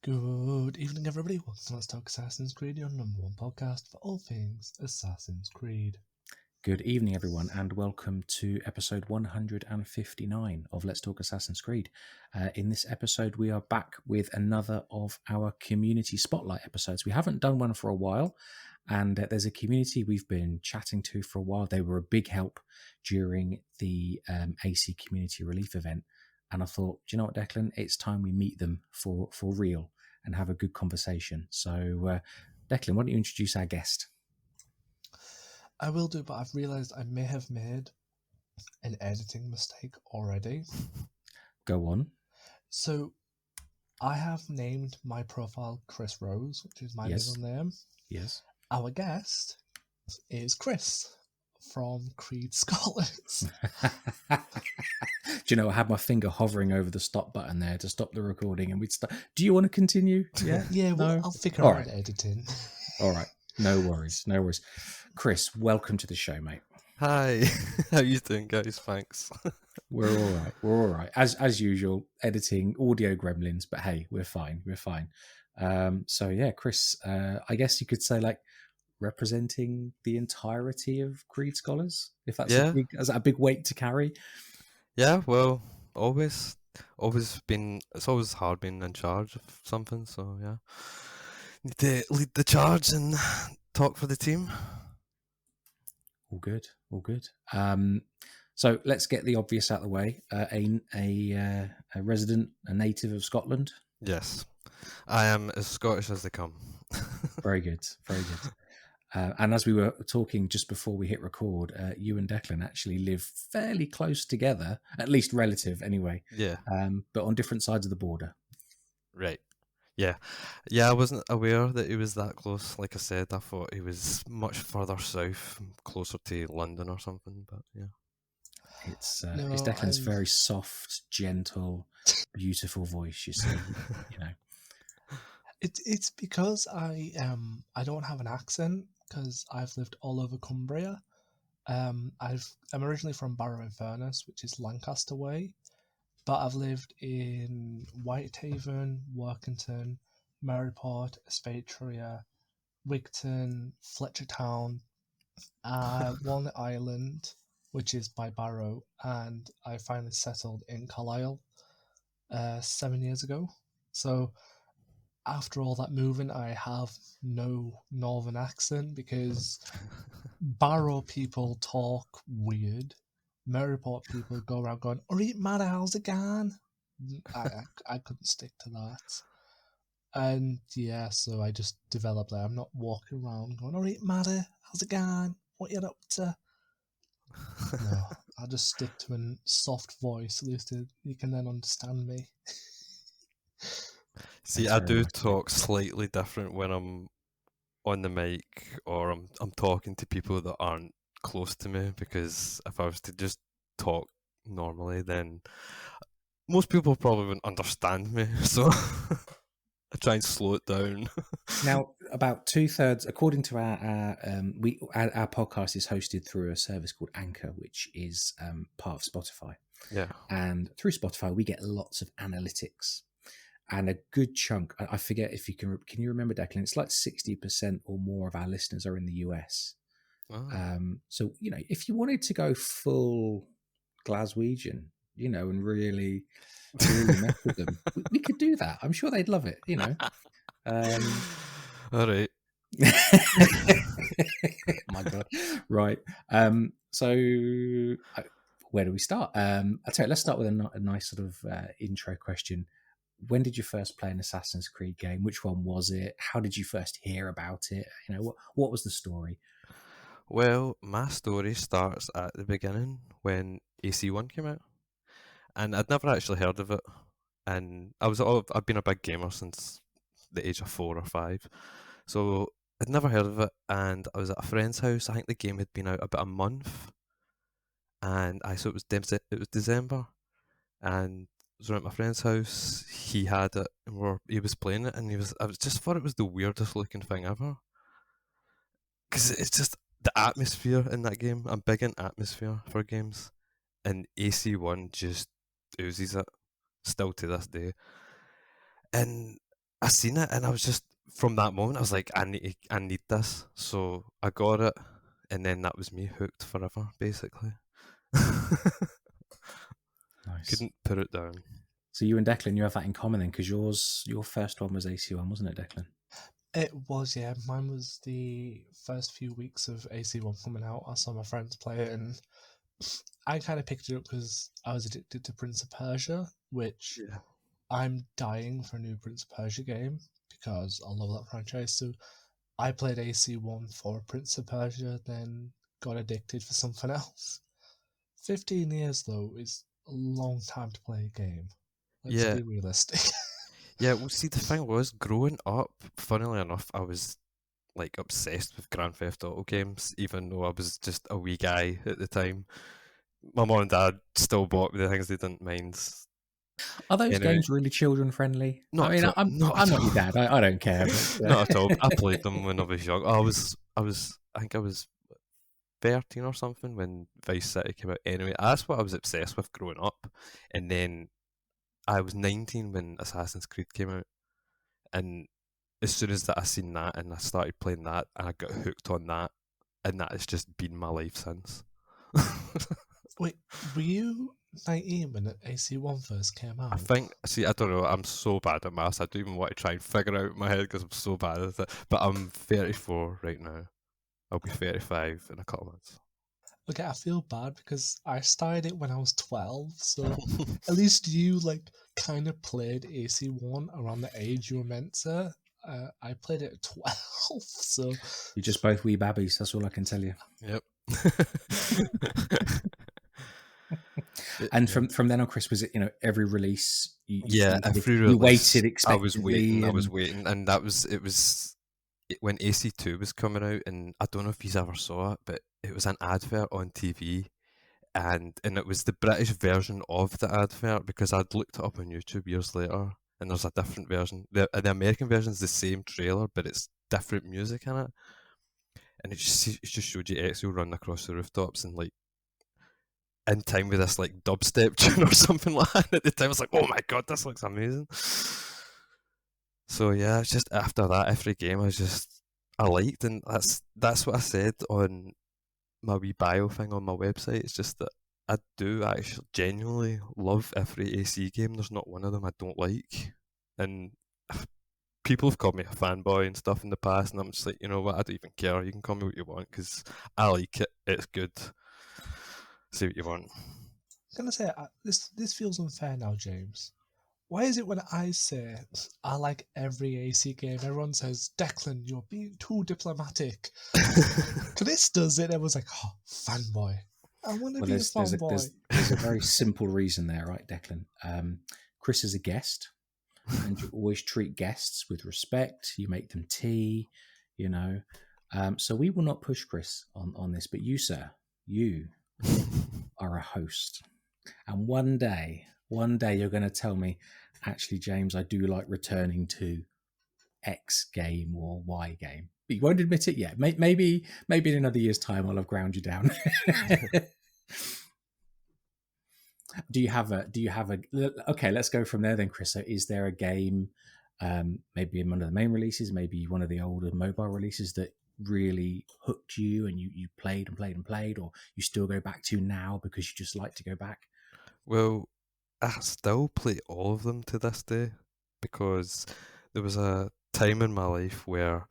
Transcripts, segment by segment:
Good evening, everybody. Welcome to Let's Talk Assassin's Creed, your number one podcast for all things Assassin's Creed. Good evening, everyone, and welcome to episode 159 of Let's Talk Assassin's Creed. In this episode, we are back with another of our community spotlight episodes. We haven't done one for a while, and there's a community we've been chatting to for a while. They were a big help during the AC Community Relief event, and I thought, do you know what, Declan? It's time we meet them for real and have a good conversation. So, Declan, why don't you introduce our guest? I will do, but I've realised I may have made an editing mistake already. Go on. So, I have named my profile Chris Rose, which is my middle name. Yes. Our guest is Chris from Creed Scholars. Do you know, I had my finger hovering over the stop button there to stop the recording, and we'd start. Do you want to continue? Yeah, yeah. Well, I'll figure out editing. All right, no worries, no worries. Chris, welcome to the show, mate. Hi, how you doing, guys? Thanks. We're all right. As usual, editing audio gremlins, but hey, we're fine. So yeah, Chris, I guess you could say like representing the entirety of Creed Scholars, if that's is that a big weight to carry? Yeah, well, always been. It's always hard being in charge of something. So yeah, need to lead the charge and talk for the team. All good. So let's get the obvious out of the way. A resident, a native of Scotland. Yes, I am as Scottish as they come. Very good. And as we were talking just before we hit record, you and Declan actually live fairly close together, at least relative anyway. Yeah. But on different sides of the border. Right. Yeah. I wasn't aware that he was that close. Like I said, I thought he was much further south, closer to London or something. But yeah, it's Declan's very soft, gentle, beautiful voice. You see, you know. It's because I don't have an accent because I've lived all over Cumbria. I'm originally from Barrow-in-Furness, which is Lancaster way, but I've lived in Whitehaven, Workington, Maryport, Espatria, Wigton, Fletchertown, Walnut Island, which is by Barrow, and I finally settled in Carlisle 7 years ago. So after all that moving, I have no northern accent because Barrow people talk weird. Maryport people go around going, "Alright, matter, how's it going?" I couldn't stick to that. And yeah, so I just developed that. I'm not walking around going, "Alright, matter, how's it going? What you up to?" No, I'll just stick to a soft voice, at least you can then understand me. See, I do talk slightly different when I'm on the mic or I'm talking to people that aren't close to me, because if I was to just talk normally, then most people probably wouldn't understand me. So I try and slow it down. Now, about 2/3, according to our podcast is hosted through a service called Anchor, which is part of Spotify. Yeah, and through Spotify we get lots of analytics. And a good chunk, I forget if you can you remember, Declan? It's like 60% or more of our listeners are in the US. Oh. So, you know, if you wanted to go full Glaswegian, you know, and really mess with them, we could do that. I'm sure they'd love it, you know. All right. My God. Right. So where do we start? I'll tell you, let's start with a nice sort of intro question. When did you first play an Assassin's Creed game? Which one was it? How did you first hear about it? You know, what was the story? Well, my story starts at the beginning when AC1 came out, and I'd never actually heard of it. And I've been a big gamer since the age of 4 or 5, so I'd never heard of it. And I was at a friend's house. I think the game had been out about a month, and it was December, and I was around at my friend's house. He had it, and he was playing it, and I just thought it was the weirdest looking thing ever, because it's just the atmosphere in that game. I'm big in atmosphere for games, and AC1 just oozes it still to this day. And I seen it and I was just from that moment I was like, I need this. So I got it, and then that was me hooked forever, basically. Nice. Couldn't put it down. So you and Declan, you have that in common then, because your first one was AC1, wasn't it, Declan? It was, yeah. Mine was the first few weeks of AC1 coming out. I saw my friends play it, and I kind of picked it up because I was addicted to Prince of Persia, which Yeah. I'm dying for a new Prince of Persia game because I love that franchise. So I played AC1 for Prince of Persia, then got addicted for something else. 15 years, though, is a long time to play a game. Let's Yeah. be realistic. Yeah, well, see, the thing was, growing up, funnily enough, I was like obsessed with Grand Theft Auto games, even though I was just a wee guy at the time. My mom and dad still bought me the things they didn't mind. Are those Anyway, games really children friendly? I not mean, at all, not I'm at not your all, dad. I don't care, but not at all. I played them when I was young. I think I was 13 or something when Vice City came out. Anyway, that's what I was obsessed with growing up, and then I was 19 when Assassin's Creed came out, and as soon as that I seen that and I started playing that, and I got hooked on that, and that has just been my life since. Wait, were you 19 when AC1 first came I out? think, see, I don't know, I'm so bad at maths, I don't even want to try and figure out in my head because I'm so bad at it, but I'm 34 right now. I'll be 35 in a couple months. Okay, I feel bad because I started it when I was 12, so at least you, like, kind of played AC1 around the age you were meant to. I played it at 12, so you're just both wee babbies. That's all I can tell you. Yep. And Yeah. from then on, Chris, was it every release Yeah, every you release, waited expectantly I was and waiting, and when AC2 was coming out, and I don't know if you ever saw it, but it was an advert on TV, and it was the British version of the advert because I'd looked it up on YouTube years later, and there's a different version. The American version is the same trailer, but it's different music in it, and it just showed you Ezio running across the rooftops and like in time with this like dubstep tune or something like that. At the time, I was like, "Oh my god, this looks amazing!" So yeah, it's just after that, every game I liked, and that's what I said on my wee bio thing on my website. It's just that I do actually genuinely love every AC game. There's not one of them I don't like, and people have called me a fanboy and stuff in the past, and I'm just like, you know what? I don't even care. You can call me what you want because I like it. It's good. Say what you want. I'm gonna say this feels unfair now, James. Why is it when I say I like every AC game, everyone says, Declan, you're being too diplomatic? Chris does it, everyone's like, oh, fanboy. I want to well, be a fanboy. there's a very simple reason there, right, Declan? Chris is a guest, and you always treat guests with respect. You make them tea, you know. So we will not push Chris on this, but you, sir, you are a host, and one day you're going to tell me, actually, James, I do like returning to X game or Y game. But you won't admit it yet. Maybe in another year's time, I'll have ground you down. Do you have a? Okay, let's go from there then, Chris. So is there a game, maybe one of the main releases, maybe one of the older mobile releases that really hooked you and you played and played and played, or you still go back to now because you just like to go back? Well, I still play all of them to this day because there was a time in my life where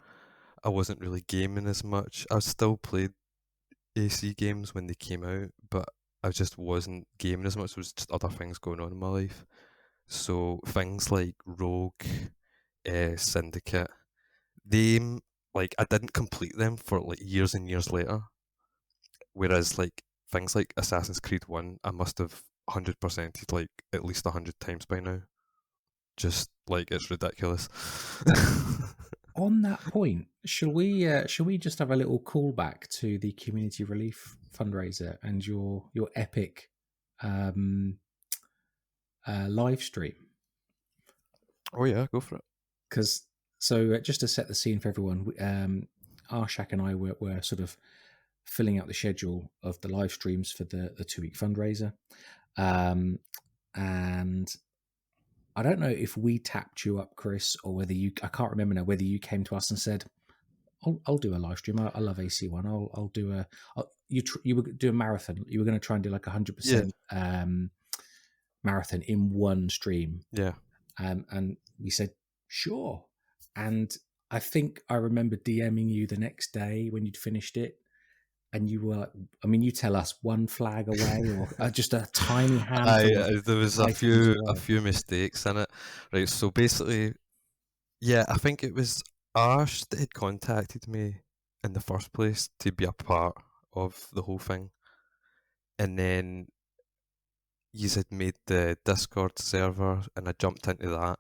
I wasn't really gaming as much. I still played AC games when they came out, but I just wasn't gaming as much. There was just other things going on in my life. So things like Rogue, Syndicate, they like I didn't complete them for like years and years later. Whereas like things like Assassin's Creed 1, I must have 100%ed like at least 100 times by now. Just like it's ridiculous. On that point, shall we just have a little callback to the community relief fundraiser and your epic live stream? Oh yeah, go for it. Because just to set the scene for everyone, Arshak and I were sort of filling out the schedule of the live streams for the 2-week fundraiser, and I don't know if we tapped you up, Chris, or whether I can't remember now, whether you came to us and said, I'll do a live stream. I love AC1. I'll do you were do a marathon. You were going to try and do like 100% marathon in one stream. Yeah. And we said, sure. And I think I remember DMing you the next day when you'd finished it. And you were, I mean, you tell us, one flag away or just a tiny handful. There was a few mistakes in it. Right, so basically, yeah, I think it was Ash that had contacted me in the first place to be a part of the whole thing. And then you had made the Discord server and I jumped into that.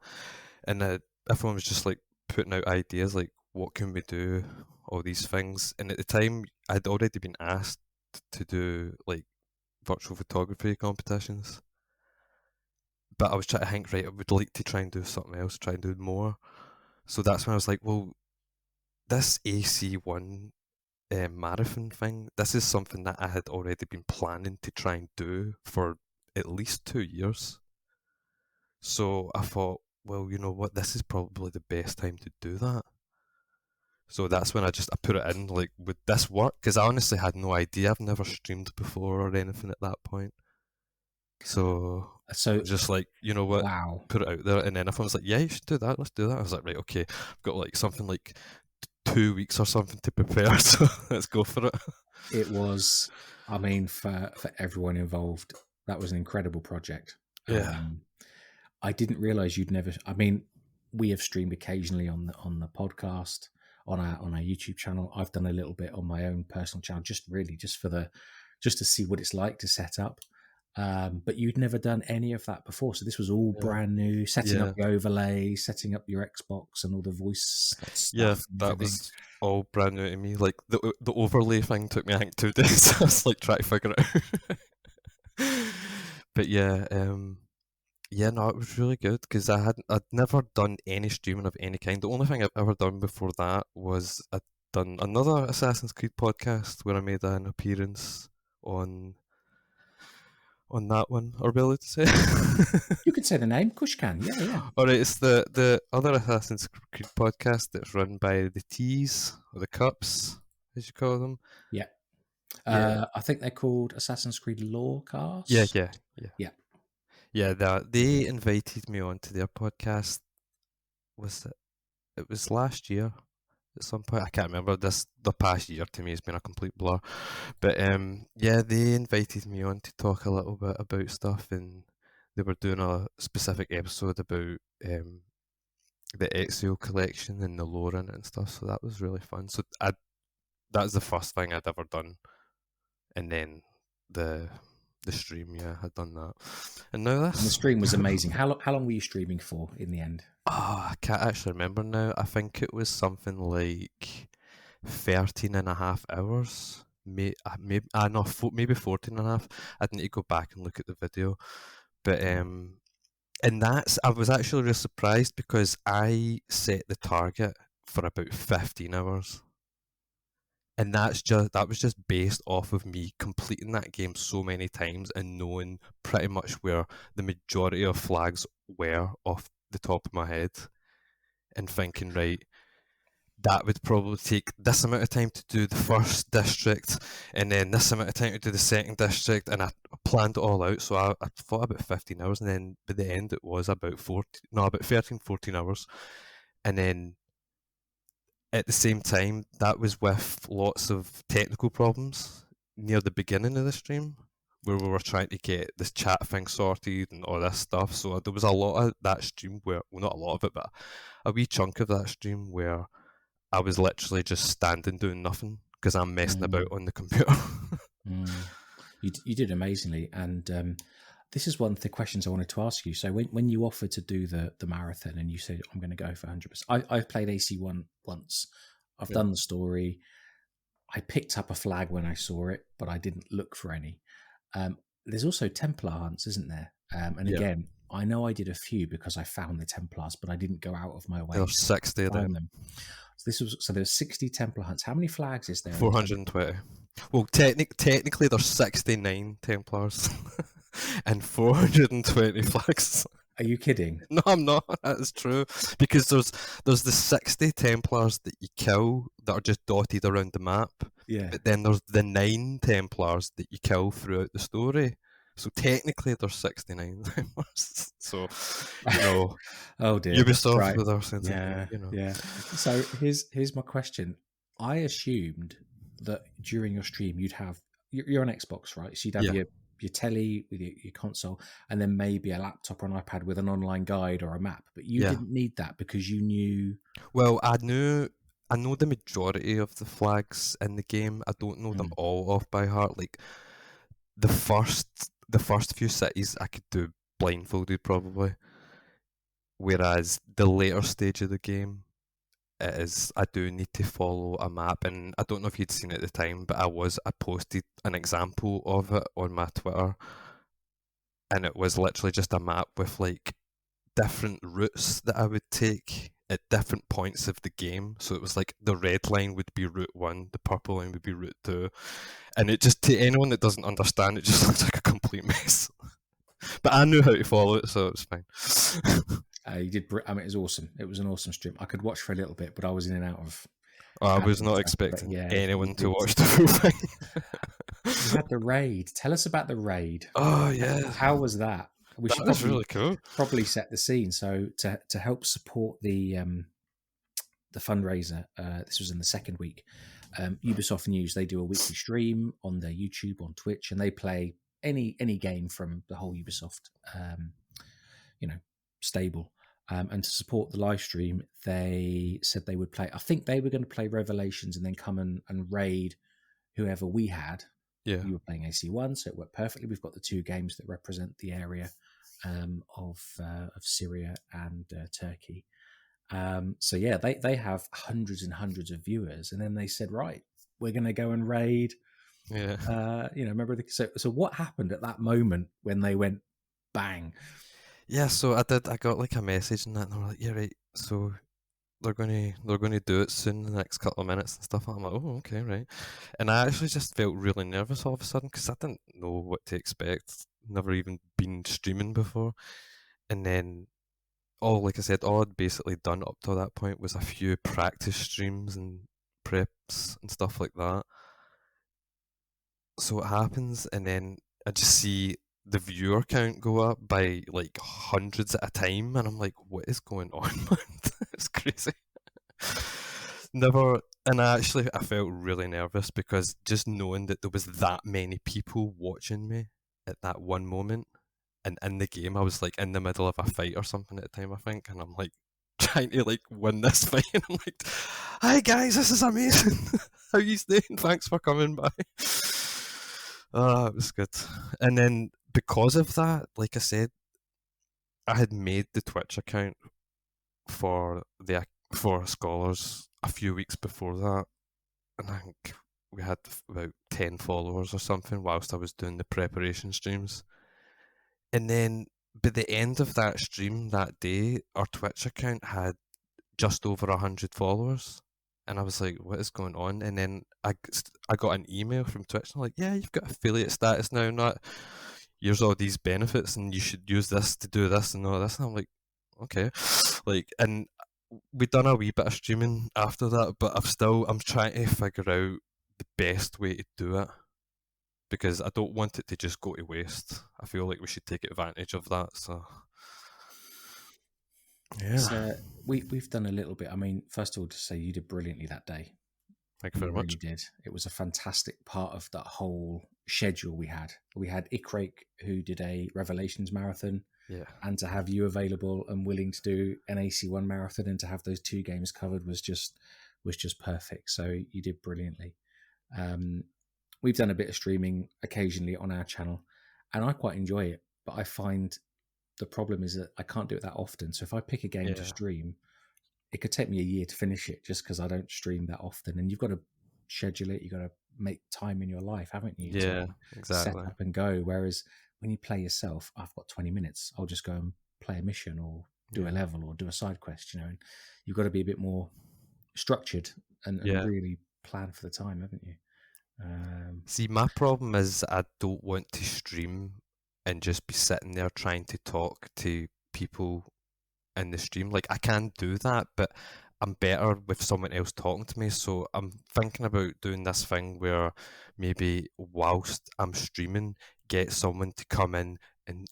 And everyone was just like putting out ideas like, what can we do? All these things. And at the time, I'd already been asked to do like virtual photography competitions. But I was trying to think, right, I would like to try and do something else, try and do more. So that's when I was like, well, this AC1 marathon thing, this is something that I had already been planning to try and do for at least 2 years. So I thought, well, you know what, this is probably the best time to do that. So that's when I put it in, like, would this work? Because I honestly had no idea. I've never streamed before or anything at that point. So just like, you know what, wow, put it out there. And then if I was like, yeah, you should do that, let's do that. I was like, right, okay, I've got like something like 2 weeks or something to prepare, so let's go for it. It was, I mean, for everyone involved, that was an incredible project. Yeah. I didn't realize you'd never, I mean, we have streamed occasionally on the podcast, on our YouTube channel. I've done a little bit on my own personal channel, just to see what it's like to set up. But you'd never done any of that before, so this was all brand new. Setting up the overlay, setting up your Xbox, and all the voice stuff. Yeah, that was all brand new to me. Like the overlay thing took me, I think, 2 days. I was like trying to figure it out. But yeah, no, it was really good because I'd never done any streaming of any kind. The only thing I've ever done before that was I'd done another Assassin's Creed podcast where I made an appearance on that one. Are we allowed to say? You could say the name, Kushkan. Yeah. All right, it's the other Assassin's Creed podcast that's run by the T's or the Cups, as you call them. Yeah. I think they're called Assassin's Creed Lorecast. Yeah. They invited me onto their podcast. It was last year at some point. I can't remember. The past year to me has been a complete blur. But they invited me on to talk a little bit about stuff, and they were doing a specific episode about the Ezio collection and the lore in it and stuff. So that was really fun. So that's the first thing I'd ever done, and then the stream, I'd done that, and now this. And the stream was amazing. How long were you streaming for in the end? Oh, I can't actually remember now. I think it was something like 13 and a half hours. Maybe 14 and a half. I'd need to go back and look at the video. But and I was actually really surprised because I set the target for about 15 hours. And that was just based off of me completing that game so many times and knowing pretty much where the majority of flags were off the top of my head, and thinking, right, that would probably take this amount of time to do the first district, and then this amount of time to do the second district, and I planned it all out. So I thought about 15 hours, and then by the end it was about 13, 14 hours. And then at the same time, that was with lots of technical problems near the beginning of the stream, where we were trying to get this chat thing sorted and all this stuff. So there was a lot of that stream where, well, not a lot of it, but a wee chunk of that stream where I was literally just standing doing nothing because I'm messing about on the computer. You did amazingly. And this is one of the questions I wanted to ask you. So when you offered to do the marathon and you said, I'm going to go for 100%, I've played AC1 once. I've done the story. I picked up a flag when I saw it, but I didn't look for any. There's also Templar hunts, isn't there? Again, I know I did a few because I found the Templars, but I didn't go out of my way. There's 60 of them. So there's 60 Templar hunts. How many flags is there? 420. Well, technically there's 69 Templars and 420 flags. Are you kidding? No, I'm not. That is true. Because there's the 60 Templars that you kill that are just dotted around the map. Yeah. But then there's the 9 Templars that you kill throughout the story. So technically there's 69 Templars. So, Oh dear. Ubisoft Right. with our sense of humor, Yeah. So here's my question. I assumed that during your stream you'd have you're on Xbox, right? So you'd have Yeah. your telly with your console, and then maybe a laptop or an iPad with an online guide or a map. But you Yeah. didn't need that because you knew. Well, I know the majority of the flags in the game. I don't know them all off by heart. Like the first few cities I could do blindfolded probably. Whereas the later stage of the game, it is I do need to follow a map, and I don't know if you'd seen it at the time, but I posted an example of it on my Twitter, and it was literally just a map with like different routes that I would take at different points of the game. So it was like the red line would be route 1, the purple line would be route 2, and it just, to anyone that doesn't understand, it just looks like a complete mess. But I knew how to follow it, so it was fine. You did. I mean, it was awesome. It was an awesome stream. I could watch for a little bit, but I was in and out of. I was ads and not stuff, expecting yeah, anyone to watch the full thing. You had the raid. Tell us about the raid. Oh yeah, How was that? We that should was really cool. probably set the scene. So to help support the fundraiser, this was in the second week. Ubisoft News, they do a weekly stream on their YouTube, on Twitch, and they play any game from the whole Ubisoft stable. And to support the live stream, they said they would play. I think they were going to play Revelations and then come and raid whoever we had. Yeah, You were playing AC1, so it worked perfectly. We've got the two games that represent the area of Syria and Turkey. So yeah, they have hundreds and hundreds of viewers, and then they said, right, we're going to go and raid. Yeah. Remember so what happened at that moment when they went bang? Yeah, so I got like a message and that, and they were like, "Yeah, right. So they're gonna do it soon, in the next couple of minutes and stuff." I'm like, "Oh, okay, right." And I actually just felt really nervous all of a sudden because I didn't know what to expect. Never even been streaming before, and then like I said, all I'd basically done up to that point was a few practice streams and preps and stuff like that. So it happens, and then I just see the viewer count go up by like hundreds at a time, and I'm like, what is going on, man? It's crazy. Never, and I felt really nervous because just knowing that there was that many people watching me at that one moment, and in the game, I was like in the middle of a fight or something at the time, I think, and I'm like trying to like win this fight, and I'm like, "Hi guys, this is amazing. How you doing? Thanks for coming by." Oh, it was good. And then because of that, like I said, I had made the Twitch account for scholars a few weeks before that, and I think we had about 10 followers or something whilst I was doing the preparation streams. And then by the end of that stream that day, our Twitch account had just over 100 followers. And I was like, what is going on? And then I got an email from Twitch, and I'm like, yeah, you've got affiliate status now, not here's all these benefits, and you should use this to do this and all this. And I'm like, okay. Like, and we'd done a wee bit of streaming after that, but I'm trying to figure out the best way to do it, because I don't want it to just go to waste. I feel like we should take advantage of that. So yeah. So we've done a little bit. I mean, first of all, to say you did brilliantly that day. Thank you very much. Really did. It was a fantastic part of that whole schedule we had. We had Ikrake, who did a Revelations marathon. Yeah. And to have you available and willing to do an AC1 marathon and to have those two games covered was just perfect. So you did brilliantly. We've done a bit of streaming occasionally on our channel, and I quite enjoy it. But I find the problem is that I can't do it that often. So if I pick a game to stream, it could take me a year to finish it just because I don't stream that often. And you've got to schedule it. You've got to make time in your life, haven't you? Yeah, to exactly. set up and go. Whereas when you play yourself, I've got 20 minutes. I'll just go and play a mission or do a level or do a side quest, and you've got to be a bit more structured and really plan for the time, haven't you? See, my problem is I don't want to stream and just be sitting there trying to talk to people in the stream. Like, I can do that, but I'm better with someone else talking to me. So I'm thinking about doing this thing where maybe whilst I'm streaming, get someone to come in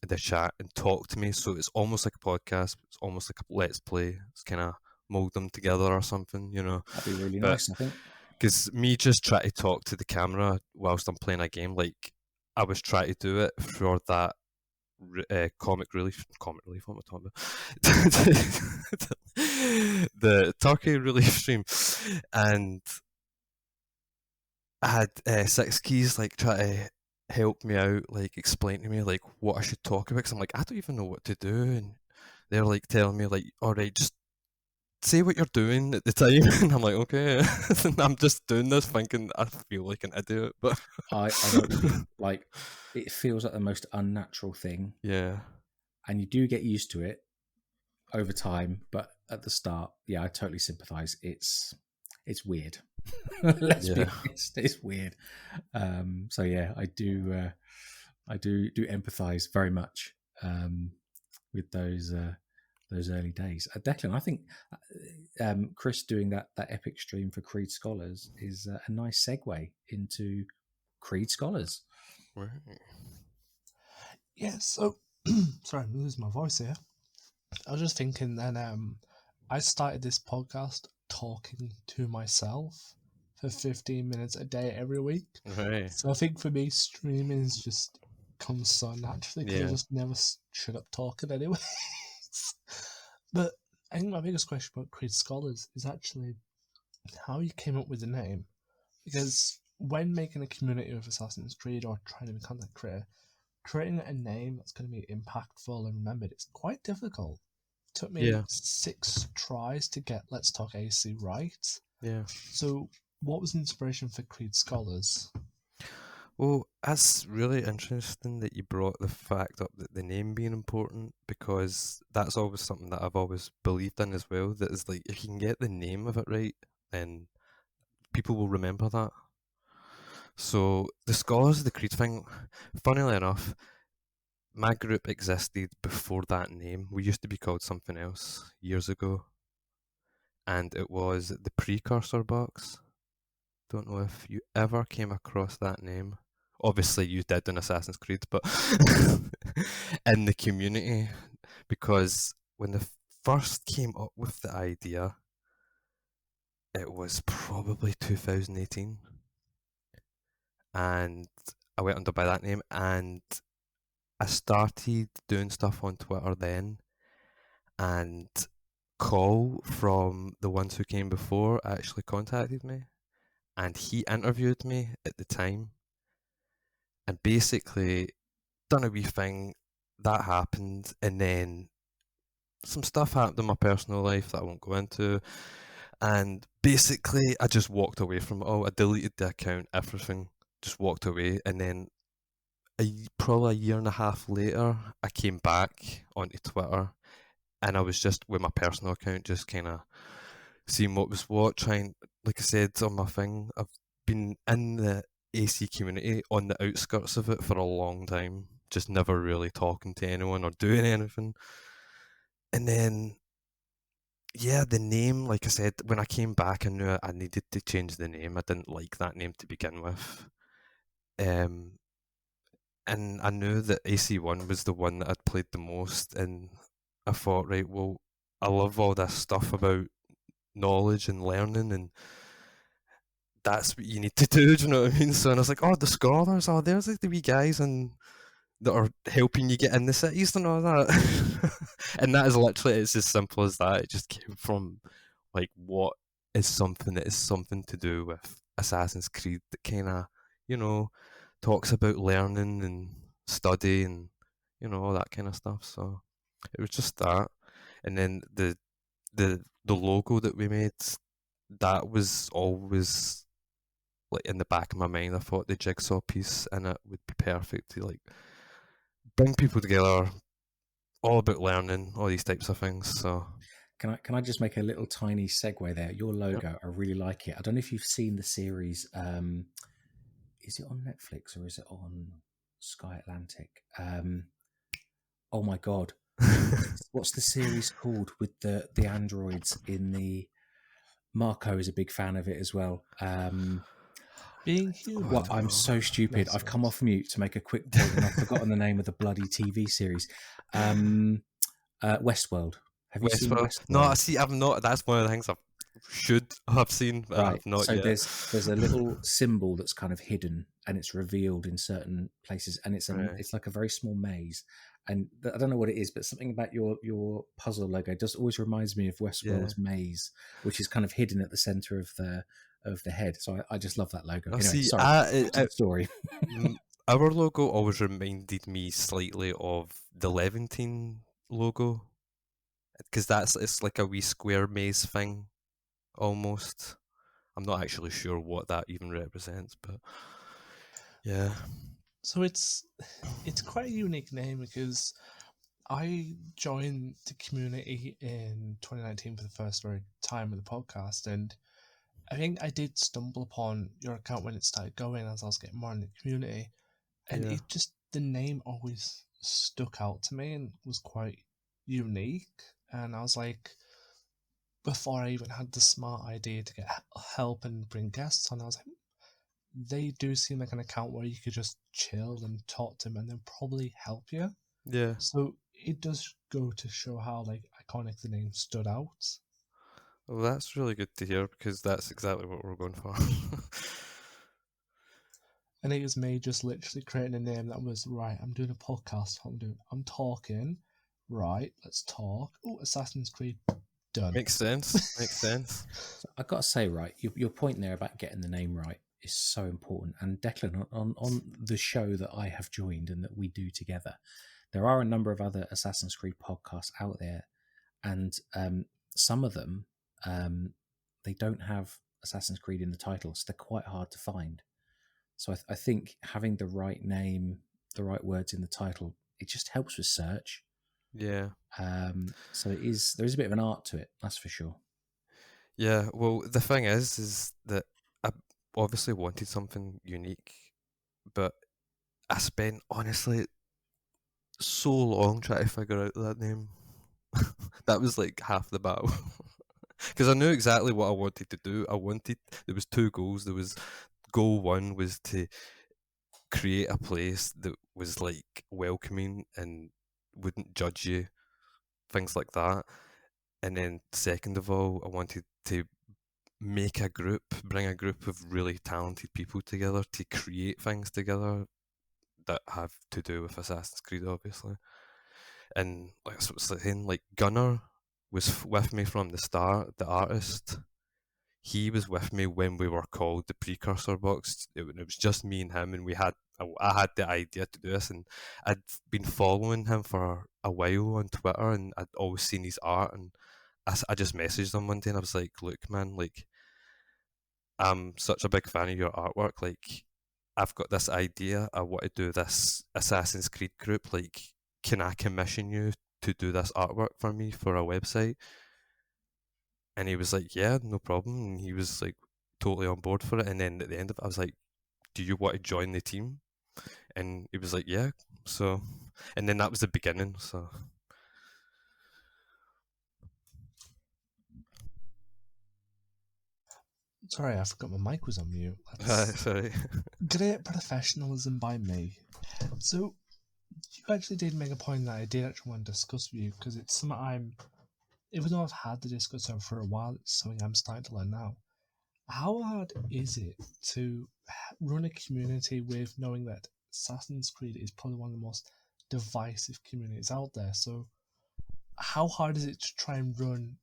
the chat and talk to me. So it's almost like a podcast. It's almost like a let's play. It's kind of mold them together or something, you know. That'd be really But nice, I think. because me just trying to talk to the camera whilst I'm playing a game, like I was trying to do it for that comic relief, what am I talking about? The Turkey relief stream, and I had Six Keys like try to help me out, like explain to me like what I should talk about. Cause I'm like, I don't even know what to do, and they're like telling me like, all right, just say what you're doing at the time, and I'm like, okay. And I'm just doing this thinking I feel like an idiot, but I know what you mean. Like, it feels like the most unnatural thing, yeah, and you do get used to it over time. But at the start, yeah, I totally sympathise. It's weird. Let's be yeah, honest, it's weird. So yeah, I do empathise very much with those early days. Declan, I think Chris doing that epic stream for Creed Scholars is a nice segue into Creed Scholars. right. Yeah, so sorry, I'm losing my voice here. I was just thinking then I started this podcast talking to myself for 15 minutes a day every week. Right. So I think for me streaming is just comes so naturally because I Yeah. just never shut up talking anyway. But I think my biggest question about Creed Scholars is actually how you came up with the name. Because when making a community of Assassin's Creed or trying to be a content creator, creating a name that's going to be impactful and remembered, it's quite difficult. It took me Yeah. 6 tries to get Let's Talk AC right. Yeah. So, what was the inspiration for Creed Scholars? Well, that's really interesting that you brought the fact up that the name being important, because that's always something that I've always believed in as well. That is like, if you can get the name of it right, then people will remember that. So the Scholars of the Creed thing, funnily enough, my group existed before that name. We used to be called something else years ago, and it was the Precursor Box. Don't know if you ever came across that name. Obviously, you did in Assassin's Creed, but in the community, because when they first came up with the idea, it was probably 2018, and I went under by that name, and I started doing stuff on Twitter then, and Cole from the ones who came before actually contacted me, and he interviewed me at the time, and basically done a wee thing that happened, and then some stuff happened in my personal life that I won't go into, and basically I just walked away from it all. I deleted the account, everything, just walked away, and then probably a year and a half later, I came back onto Twitter, and I was just with my personal account, just kind of seeing what was what, trying, like I said on my thing, I've been in the AC community on the outskirts of it for a long time, just never really talking to anyone or doing anything. And then, yeah, the name, like I said, when I came back, I knew I needed to change the name. I didn't like that name to begin with. Um, and I knew that AC1 was the one that I'd played the most. And I thought, right, well, I love all this stuff about knowledge and learning, and that's what you need to do. Do you know what I mean? So, and I was like, oh, the scholars, oh, there's like the wee guys and that are helping you get in the cities and all that. And that is literally, it's as simple as that. It just came from like what is something that is something to do with Assassin's Creed that kind of, you know, talks about learning and study and, you know, all that kind of stuff. So it was just that. And then the logo that we made, that was always like in the back of my mind. I thought the jigsaw piece in it would be perfect to like bring people together, all about learning, all these types of things. So Can I just make a little tiny segue there? Your yep. logo, I really like it. I don't know if you've seen the series. Is it on Netflix or is it on Sky Atlantic? Oh my god, What's the series called with the androids in the? Marco is a big fan of it as well. Being Oh, I human. Well, don't I'm know. so stupid. No, I've sorry. come off mute to make a quick point, and I've forgotten the name of the bloody TV series. Westworld. Have you seen Westworld. No, I Westworld? see. I've not. That's one of the things I should have seen, but Right. I've not So yet. there's a little symbol that's kind of hidden, and it's revealed in certain places, and Right. it's like a very small maze. And I don't know what it is, but something about your puzzle logo just always reminds me of Yeah. Westworld's maze, which is kind of hidden at the center of the head. So I just love that logo. I Anyway, see. sorry. Back to the story. Our logo always reminded me slightly of the Levantine logo because it's like a wee square maze thing almost. I'm not actually sure what that even represents, but yeah, So it's quite a unique name because I joined the community in 2019 for the first very time with the podcast, and I think I did stumble upon your account when it started going as I was getting more in the community, and yeah, it just the name always stuck out to me and was quite unique. And I was like, before I even had the smart idea to get help and bring guests on, I was like, they do seem like an account where you could just chill and talk to them and they'll probably help you. yeah. So it does go to show how like iconic the name stood out. Well, that's really good to hear because that's exactly what we're going for. And it was me just literally creating a name that was right. I'm doing a podcast. I'm talking. Right, let's talk. Oh, Assassin's Creed. Done. Makes sense. Makes sense. So I got to say, right, your point there about getting the name right is so important. And Declan, on the show that I have joined and that we do together, there are a number of other Assassin's Creed podcasts out there, and some of them they don't have Assassin's Creed in the title, so they're quite hard to find. So I think having the right name, the right words in the title, it just helps with search. Yeah. So there is a bit of an art to it, that's for sure. Yeah. Well, the thing is that I obviously wanted something unique, but I spent honestly so long trying to figure out that name. That was like half the battle. Because I knew exactly what I wanted to do. There was two goals. There was goal one was to create a place that was like welcoming and wouldn't judge you, things like that. And then second of all, I wanted to bring a group of really talented people together to create things together that have to do with Assassin's Creed, obviously. And like I was saying, like Gunnar was with me from the start. The artist, he was with me when we were called the Precursor Box. It was just me and him, and I had the idea to do this, and I'd been following him for a while on Twitter, and I'd always seen his art, and I just messaged him one day, and I was like, "Look, man, like I'm such a big fan of your artwork. Like, I've got this idea. I want to do this Assassin's Creed group. Like, can I commission you to do this artwork for me for a website?" And he was like, "Yeah, no problem." And he was like totally on board for it. And then at the end of it, I was like, "Do you want to join the team?" And he was like, "Yeah." So, and then that was the beginning. So, Sorry, I forgot my mic was on mute. That's sorry. great professionalism by me. So you actually did make a point that I did actually want to discuss with you because it's something even though I've had the discussion for a while, it's something I'm starting to learn now. How hard is it to run a community with knowing that Assassin's Creed is probably one of the most divisive communities out there? So, how hard is it to try and run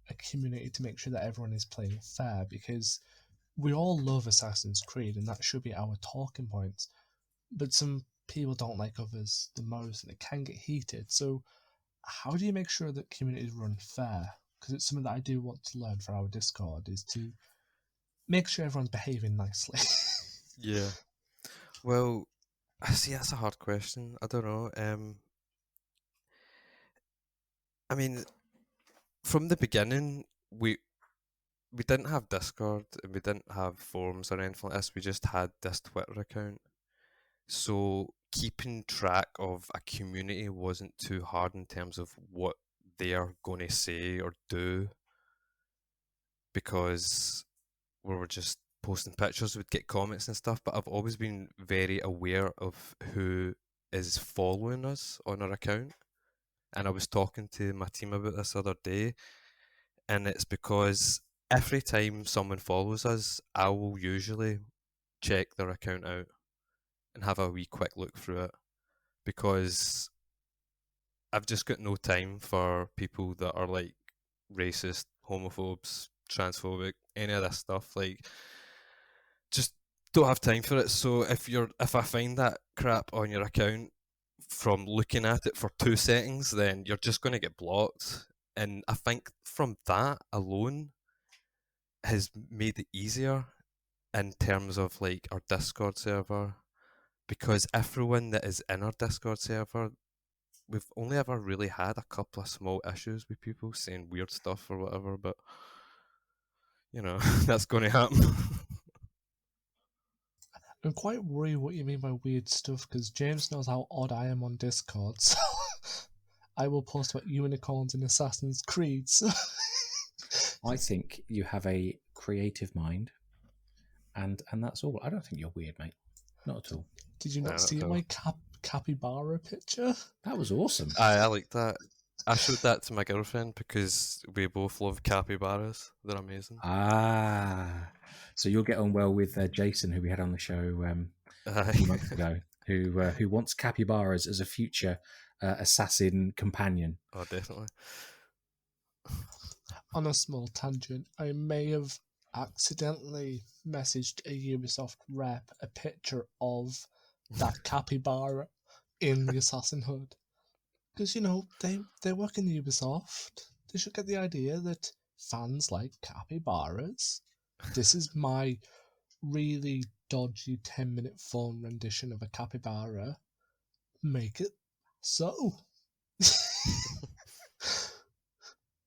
a community to make sure that everyone is playing fair? Because we all love Assassin's Creed, and that should be our talking points. But some people don't like others the most, and it can get heated. So, how do you make sure that communities run fair? Because it's something that I do want to learn for our Discord is to make sure everyone's behaving nicely. Yeah. Well, I see. That's a hard question. I don't know. I mean, from the beginning, we didn't have Discord and we didn't have forums or anything like this. We just had this Twitter account. So keeping track of a community wasn't too hard in terms of what they are going to say or do, because we were just posting pictures, we'd get comments and stuff, but I've always been very aware of who is following us on our account. And I was talking to my team about this the other day, and it's because every time someone follows us, I will usually check their account out and have a wee quick look through it, because I've just got no time for people that are like racist, homophobes, transphobic, any of this stuff. Like, just don't have time for it. So if I find that crap on your account from looking at it for 2 seconds, then you're just going to get blocked. And I think from that alone has made it easier in terms of like our Discord server, because everyone that is in our Discord server, we've only ever really had a couple of small issues with people saying weird stuff or whatever, but that's going to happen. I'm quite worried what you mean by weird stuff, because James knows how odd I am on Discord, so I will post about unicorns in Assassin's Creed. So I think you have a creative mind, and that's all. I don't think you're weird, mate. Not at all. did you not Nah, see that's all. my capybara picture? That was awesome. I like that. I showed that to my girlfriend because we both love capybaras. They're amazing. So you'll get on well with Jason, who we had on the show a few months ago, who wants capybaras as a future assassin companion. Oh, definitely. On a small tangent, I may have accidentally messaged a Ubisoft rep a picture of that capybara in the assassin hood. Because, they work in Ubisoft. They should get the idea that fans like capybaras. This is my really dodgy 10-minute phone rendition of a capybara. Make it so.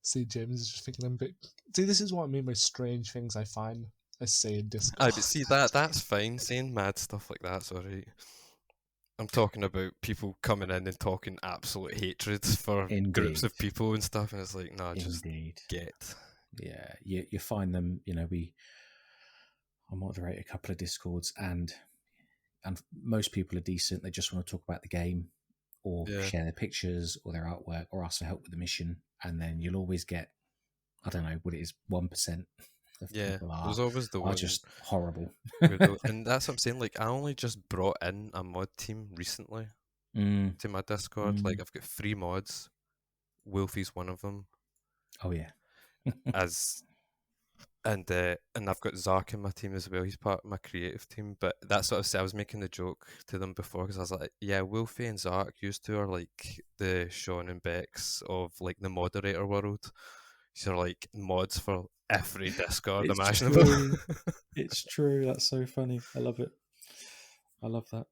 See, James is just thinking I'm a bit... See, this is what I mean by strange things I find I say in Discord. But see, that's fine. Saying mad stuff like that's alright. I'm talking about people coming in and talking absolute hatred for groups of people and stuff, and it's like, no, just get. Yeah, you find them. I moderate a couple of Discords, and most people are decent. They just want to talk about the game, or share their pictures, or their artwork, or ask for help with the mission. And then you'll always get, I don't know what it is, 1% of people there's always the are one just horrible. And that's what I'm saying. Like, I only just brought in a mod team recently to my Discord. Like, I've got 3 mods. Wolfie's one of them. Oh yeah. And I've got Zark in my team as well. He's part of my creative team. But that's what I was making the joke to them before, because I was like, yeah, Wolfie and Zark used to are like the Sean and Becks of like the moderator world. These are like mods for every Discord imaginable. True. It's true. That's so funny. I love it. I love that.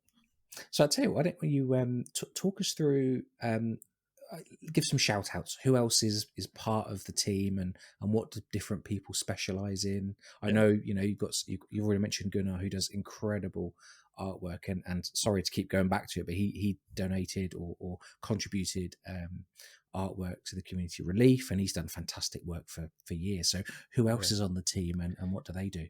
So I tell you, why don't you talk us through, give some shout outs. Who else is part of the team, and what do different people specialize in? I know, you've already mentioned Gunnar, who does incredible artwork, and sorry to keep going back to it, but he donated or contributed artwork to the community relief, and he's done fantastic work for years. So who else is on the team, and what do they do?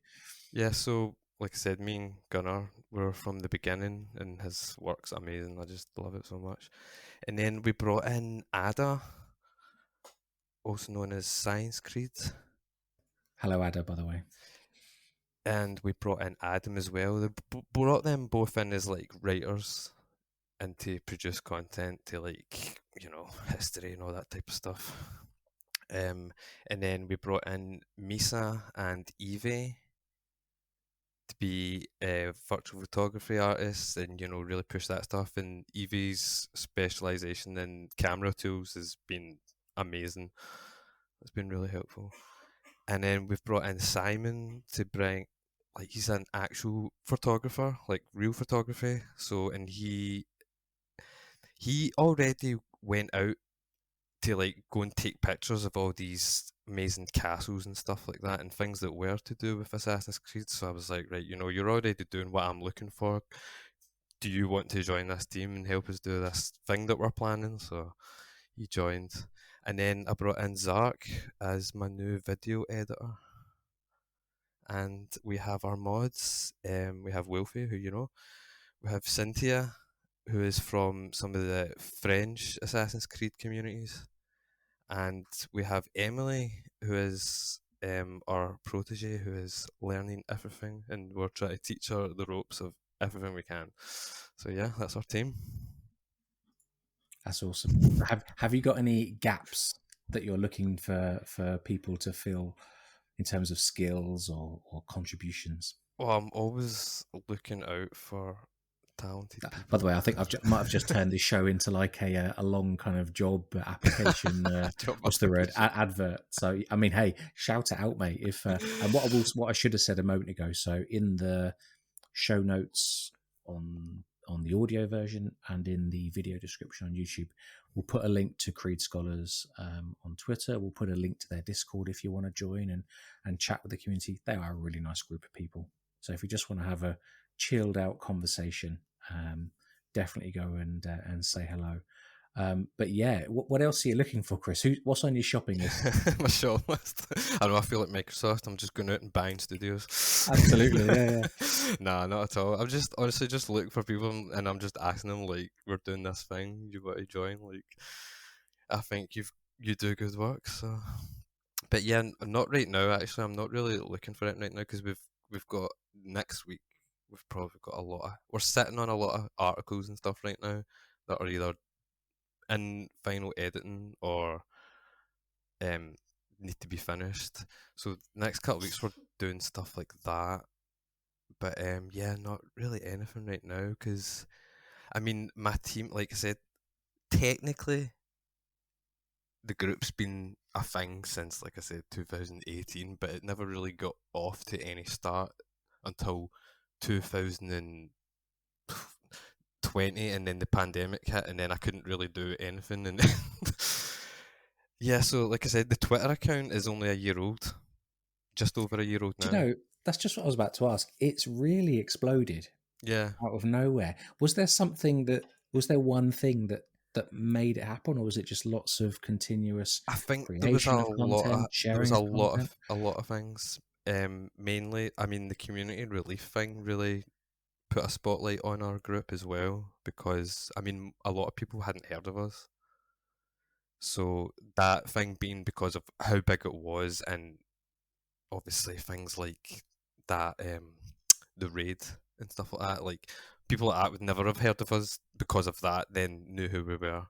Yeah, so like I said, me and Gunnar were from the beginning, and his work's amazing. I just love it so much. And then we brought in Ada, also known as Science Creed. Hello, Ada, by the way. And we brought in Adam as well. They brought them both in as like writers and to produce content to like, history and all that type of stuff. And then we brought in Misa and Evie to be virtual photography artists and, really push that stuff. And Evie's specialization in camera tools has been amazing. It's been really helpful. And then we've brought in Simon to bring, like, he's an actual photographer, like real photography. So, and he already went out to like go and take pictures of all these amazing castles and stuff like that, and things that were to do with Assassin's Creed. So I was like, right, you're already doing what I'm looking for. do you want to join this team and help us do this thing that we're planning? So he joined. And then I brought in Zark as my new video editor. And we have our mods. We have Wilfie, who you know. We have Cynthia, who is from some of the French Assassin's Creed communities. And we have Emily, who is our protege, who is learning everything, and we're trying to teach her the ropes of everything we can. So yeah, that's our team. That's awesome. Have you got any gaps that you're looking for people to fill in terms of skills or contributions? Well, I'm always looking out for talented people. By the way, I think might have just turned this show into like a long kind of job application. Job What's the word? application. Advert. So I mean, hey, shout it out, mate. If and what I should have said a moment ago. So in the show notes on the audio version and in the video description on YouTube, we'll put a link to Creed Scholars on Twitter. We'll put a link to their Discord if you want to join and chat with the community. They are a really nice group of people. So if you just want to have a chilled out conversation, definitely go and say hello. But yeah, what else are you looking for, Chris? What's on your shopping list? My shop list. I know, I feel like Microsoft. I'm just going out and buying studios. Absolutely, yeah. Nah, not at all. I'm just honestly just looking for people, and I'm just asking them like, "We're doing this thing. You want to join?" Like, I think you do good work. So, but yeah, not right now. Actually, I'm not really looking for it right now because we've got next week. We've probably got a lot of. We're sitting on a lot of articles and stuff right now that are either in final editing or need to be finished. So next couple of weeks we're doing stuff like that. But yeah, not really anything right now because I mean my team, like I said, technically the group's been a thing since, like I said, 2018, but it never really got off to any start until 2020, and then the pandemic hit, and then I couldn't really do anything. And yeah, so like I said, the Twitter account is only a year old, just over a year old Do now. you know, that's just what I was about to ask. It's really exploded Yeah, out of nowhere. Was there one thing that made it happen, or was it just lots of continuous I think creation of content, there was sharing of content? a lot of things. Mainly, I mean, the community relief thing really put a spotlight on our group as well because I mean, a lot of people hadn't heard of us. So that thing being because of how big it was, and obviously things like that, the raid and stuff like that. Like people like that would never have heard of us because of that. Then knew who we were,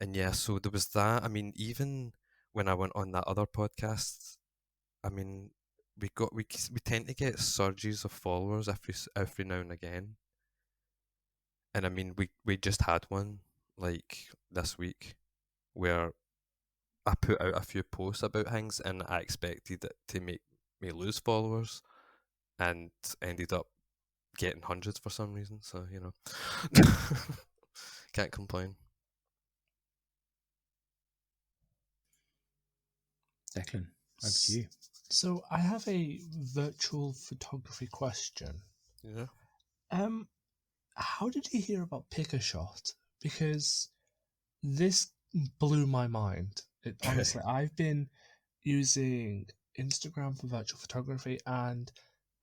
and yeah. So there was that. I mean, even when I went on that other podcast, I mean, we tend to get surges of followers every now and again. And I mean, we just had one like this week where I put out a few posts about things, and I expected it to make me lose followers, and ended up getting hundreds for some reason. So you know, can't complain. Declan, over to you. So I have a virtual photography question. Yeah. How did you hear about Pickershot? Because this blew my mind. Honestly, I've been using Instagram for virtual photography, and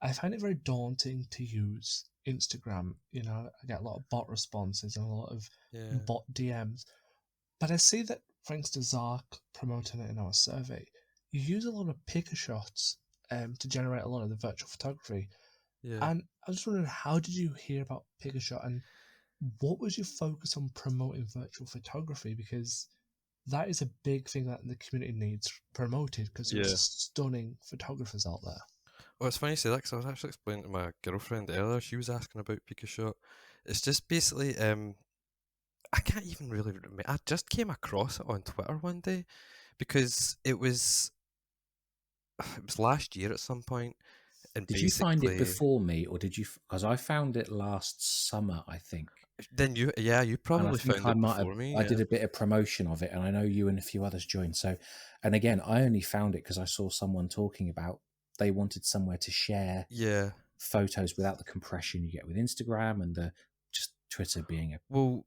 I find it very daunting to use Instagram. You know, I get a lot of bot responses and a lot of Yeah. bot DMs. But I see that thanks to Zark promoting it in our survey, you use a lot of picker shots to generate a lot of the virtual photography. Yeah. And I was wondering, how did you hear about picker shot, and what was your focus on promoting virtual photography? Because that is a big thing that the community needs promoted, because there's Yeah. stunning photographers out there. Well, it's funny you say that because I was actually explaining to my girlfriend earlier. She was asking about Pikachu. It's just basically, I can't even really remember. I just came across it on Twitter one day because it was last year at some point, and Did you find it basically, before me, or did you? Because I found it last summer, I think. then you And I probably think found I it might have. before me. I Yeah. did a bit of promotion of it, and I know you and a few others joined. So, and again, I only found it because I saw someone talking about they wanted somewhere to share Yeah. photos without the compression you get with Instagram and the just Twitter being a Well,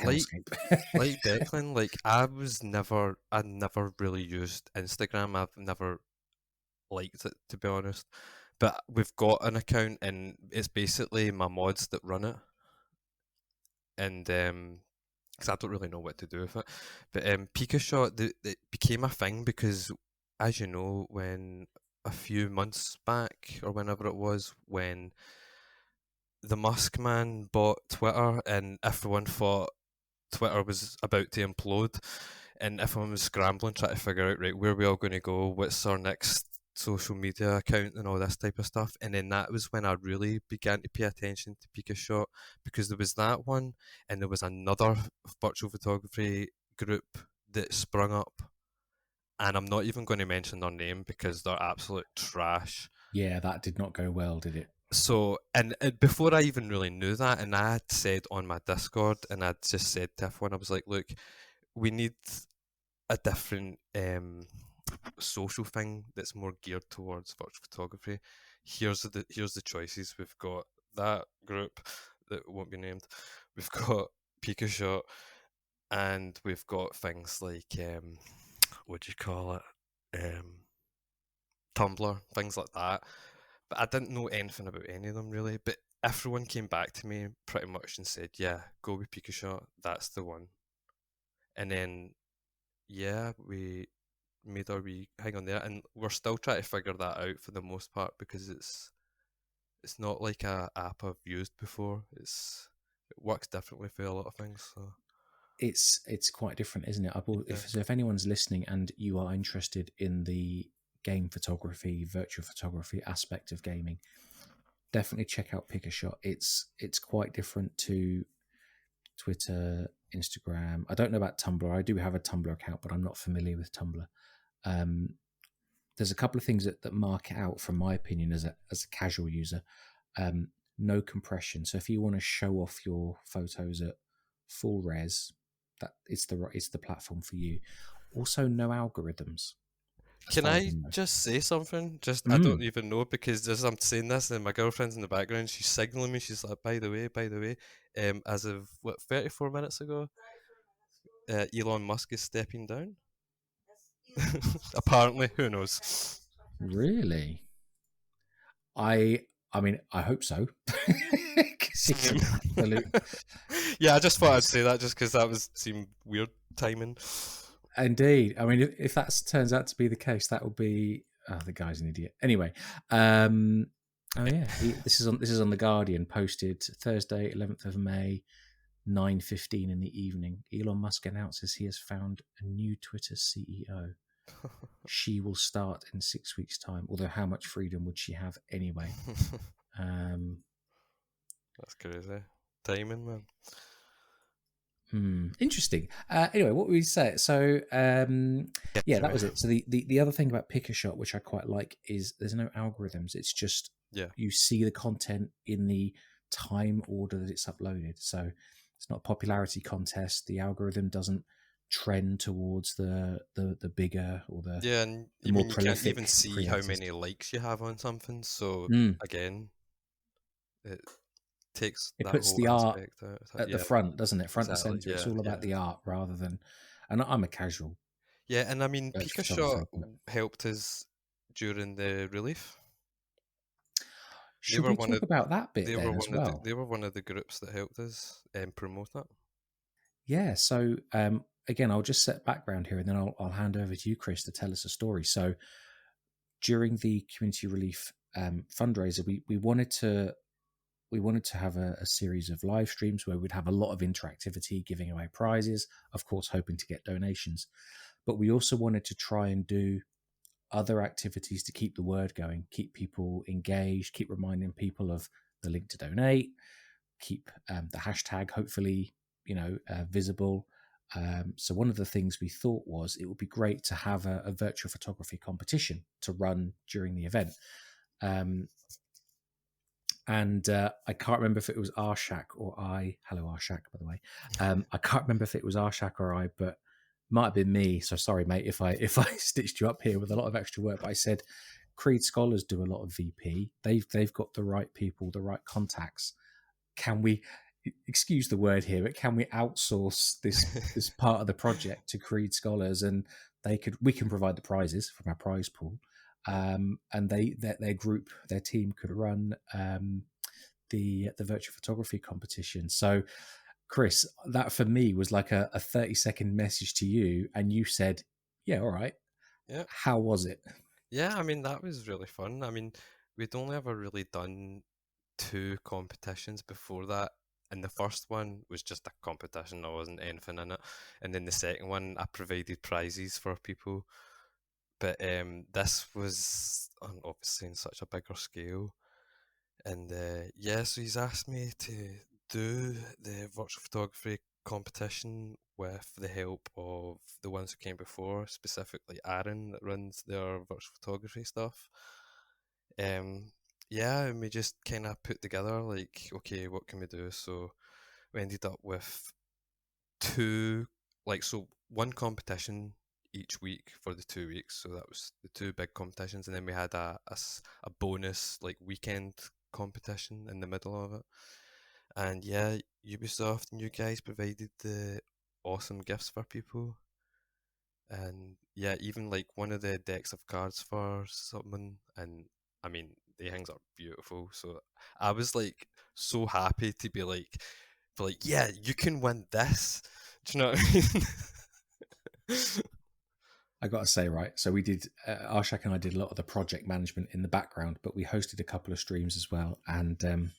like hellscape. like Declan, like I never really used Instagram. I've never liked it, to be honest. But we've got an account, and it's basically my mods that run it, and because I don't really know what to do with it. But Pikachu, it became a thing because, as you know, when a few months back or whenever it was, when the Musk man bought Twitter, and everyone thought Twitter was about to implode, and everyone was scrambling trying to figure out, right, where are we all going to go? What's our next social media account and all this type of stuff? And then that was when I really began to pay attention to Pikachu, because there was that one, and there was another virtual photography group that sprung up, and I'm not even going to mention their name because they're absolute trash. Yeah, that did not go well, did it? So, and before I even really knew that, and I had said on my Discord, and I'd just said to everyone, I was like, look, we need a different social thing that's more geared towards virtual photography. Here's the choices. We've got that group that won't be named. We've got Pikachu, and we've got things like what do you call it? Tumblr, things like that. But I didn't know anything about any of them really. But everyone came back to me pretty much and said, "Yeah, go with Pikachu. That's the one." And then, yeah, we made our wee hang on there, and we're still trying to figure that out for the most part, because it's not like a app I've used before. It works differently for a lot of things. So It's quite different, isn't it? yeah, If anyone's listening and you are interested in the game photography, virtual photography aspect of gaming, definitely check out Pickershot. It's quite different to Twitter, Instagram. I don't know about Tumblr. I do have a Tumblr account, but I'm not familiar with Tumblr. There's a couple of things that mark it out, from my opinion, as a casual user. No compression. So if you want to show off your photos at full res, that it's the platform for you. Also, no algorithms, as can far as I I know. just say something? Just I don't even know, because as I'm saying this, and my girlfriend's in the background, she's signaling me. She's like, by the way, as of what 34 minutes ago, Elon Musk is stepping down. Apparently, who knows? Really, I mean, I hope so, because he's an absolute Yeah, I just thought I'd mess. say that just because that was seemed weird timing. Indeed. I mean, if that turns out to be the case, that will be. Oh, the guy's an idiot. Anyway, oh yeah, this is on the Guardian, posted Thursday, 11th of May, 9:15 in the evening. Elon Musk announces he has found a new Twitter CEO. She will start in 6 weeks' time. Although, how much freedom would she have anyway? That's crazy timing, man. Interesting. Anyway, what we say? So, yeah, that Anyway, was it. So the other thing about Pickershot, which I quite like, is there's no algorithms. It's just yeah, you see the content in the time order that it's uploaded. So it's not a popularity contest. The algorithm doesn't trend towards the bigger or the yeah, and I more mean you can't even prolific see how creators. many likes you have on something. So again, it takes It that puts whole the art aspect out. at the Yeah, front, doesn't it? Front and exactly. center. It's Yeah, all about yeah, the art rather than. And I'm a casual yeah. And I mean, Pikachu photographer. But helped us during the relief. They should were we one talk of about that bit then as well? they were one of the groups that helped us promote that. Yeah. So again, I'll just set background here, and then I'll hand over to you, Chris, to tell us a story. So during the community relief fundraiser, we wanted to have a series of live streams where we'd have a lot of interactivity, giving away prizes, of course, hoping to get donations. But we also wanted to try and do other activities to keep the word going, keep people engaged, keep reminding people of the link to donate, keep the hashtag hopefully visible. So one of the things we thought was it would be great to have a virtual photography competition to run during the event. And I can't remember if it was Arshak or I. Hello, Arshak, by the way. I can't remember if it was Arshak or I, but might have been me. So sorry, mate, if I stitched you up here with a lot of extra work. But I said Creed scholars do a lot of VP. They've got the right people, the right contacts. Can we? excuse the word here, but can we outsource this part of the project to Creed scholars, and we can provide the prizes from our prize pool, and their group, their team could run the virtual photography competition. So, Chris, that for me was like a 30-second message to you, and you said, "Yeah, all right." Yeah. How was it? Yeah, I mean, that was really fun. I mean, we'd only ever really done 2 competitions before that. And the first one was just a competition, there wasn't anything in it. And then the second one, I provided prizes for people. But this was obviously in such a bigger scale. And yeah, so he's asked me to do the virtual photography competition with the help of the ones who came before, specifically Aaron that runs their virtual photography stuff. Um, yeah, and we just kind of put together like, okay, what can we do? So we ended up with 2, like, so one competition each week for the 2 weeks. So that was the 2 big competitions, and then we had a bonus like weekend competition in the middle of it. And yeah, Ubisoft and you guys provided the awesome gifts for people. And yeah, even like one of the decks of cards for someone, and I mean, the things are beautiful. So I was like so happy to be like, yeah, you can win this. Do you know what I mean? I got to say, right, so we did, Arshak and I did a lot of the project management in the background, but we hosted a couple of streams as well. And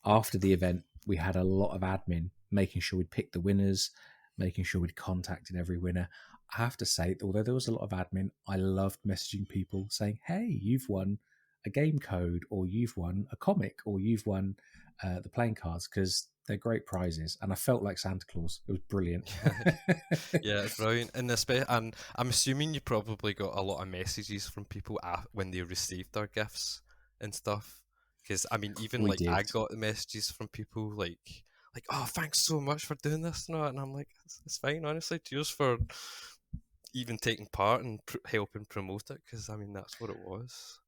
after the event, we had a lot of admin, making sure we'd picked the winners, making sure we'd contacted every winner. I have to say, although there was a lot of admin, I loved messaging people saying, hey, you've won a game code, or you've won a comic, or you've won the playing cards, because they're great prizes. And I felt like Santa Claus. It was brilliant. Yeah, it's brilliant. And I'm assuming you probably got a lot of messages from people when they received their gifts and stuff. Because I mean, even We like I did. got the messages from people like, oh, thanks so much for doing this and all that. And I'm like, it's fine, honestly. Cheers for even taking part and helping promote it. Because I mean, that's what it was.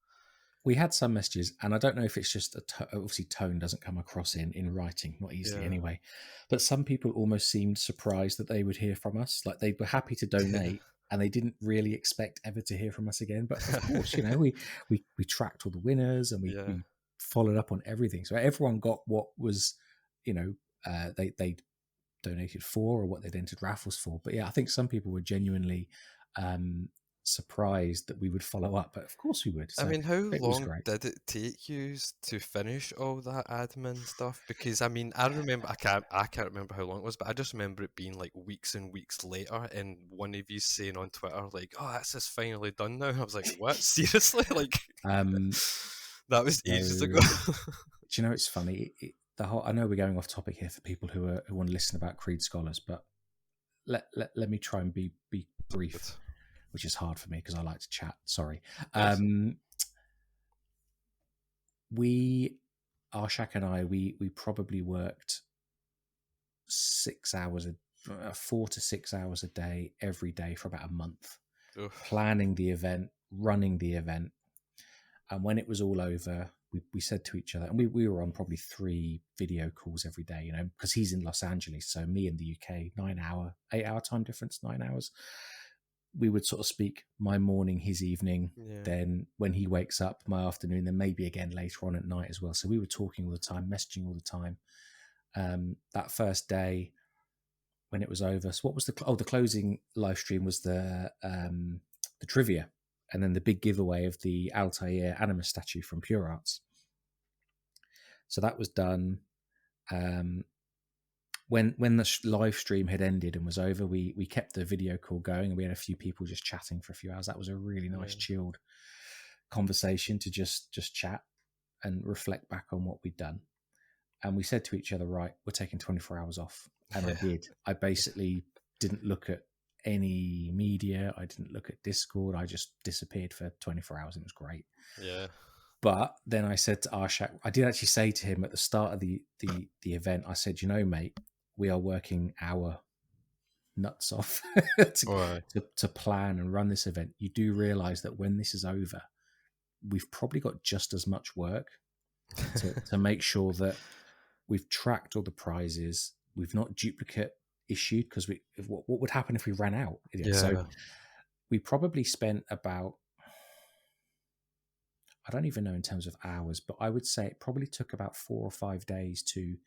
We had some messages, and I don't know if it's just obviously tone doesn't come across in writing, not easily Yeah. anyway. But some people almost seemed surprised that they would hear from us, like they were happy to donate, and they didn't really expect ever to hear from us again. But of course, we tracked all the winners, and Yeah. we followed up on everything, so everyone got what was, they donated for, or what they'd entered raffles for. But yeah, I think some people were genuinely surprised that we would follow up, but of course we would. I So mean, how it was long great. did it take you to finish all that admin stuff? Because I mean, I can't remember how long it was, but I just remember it being like weeks and weeks later, and one of you saying on Twitter like, "Oh, that's just finally done now." I was like, "What? Seriously?" Like, Um, that was so, ages ago. do you know, it's funny. The whole, I know we're going off topic here for people who want to listen about Creed scholars, but let me try and be brief, which is hard for me because I like to chat. Sorry. Yes. Arshak and I, we probably worked 6 hours, 4 to 6 hours a day, every day for about a month, Oof. planning the event, running the event. And when it was all over, we said to each other, and we were on probably 3 video calls every day, because he's in Los Angeles, so me in the UK, 8-hour time difference, 9 hours. We would sort of speak my morning, his evening, Yeah. then when he wakes up, my afternoon, then maybe again later on at night as well. So we were talking all the time, messaging all the time. That first day, when it was over, so what was the closing live stream was the trivia, and then the big giveaway of the Altair Animus statue from Pure Arts. So that was done. When the live stream had ended and was over, we kept the video call going, and we had a few people just chatting for a few hours. That was a really nice, chilled conversation to just chat and reflect back on what we'd done. And we said to each other, right, we're taking 24 hours off. And I did. I basically didn't look at any media. I didn't look at Discord. I just disappeared for 24 hours. It was great. Yeah. But then I said to Arshak, I did actually say to him at the start of the event, I said, mate, we are working our nuts off to plan and run this event. You do realize that when this is over, we've probably got just as much work to make sure that we've tracked all the prizes. We've not duplicate issued because what would happen if we ran out? So Yeah. we probably spent about, I don't even know in terms of hours, but I would say it probably took about 4 or 5 days to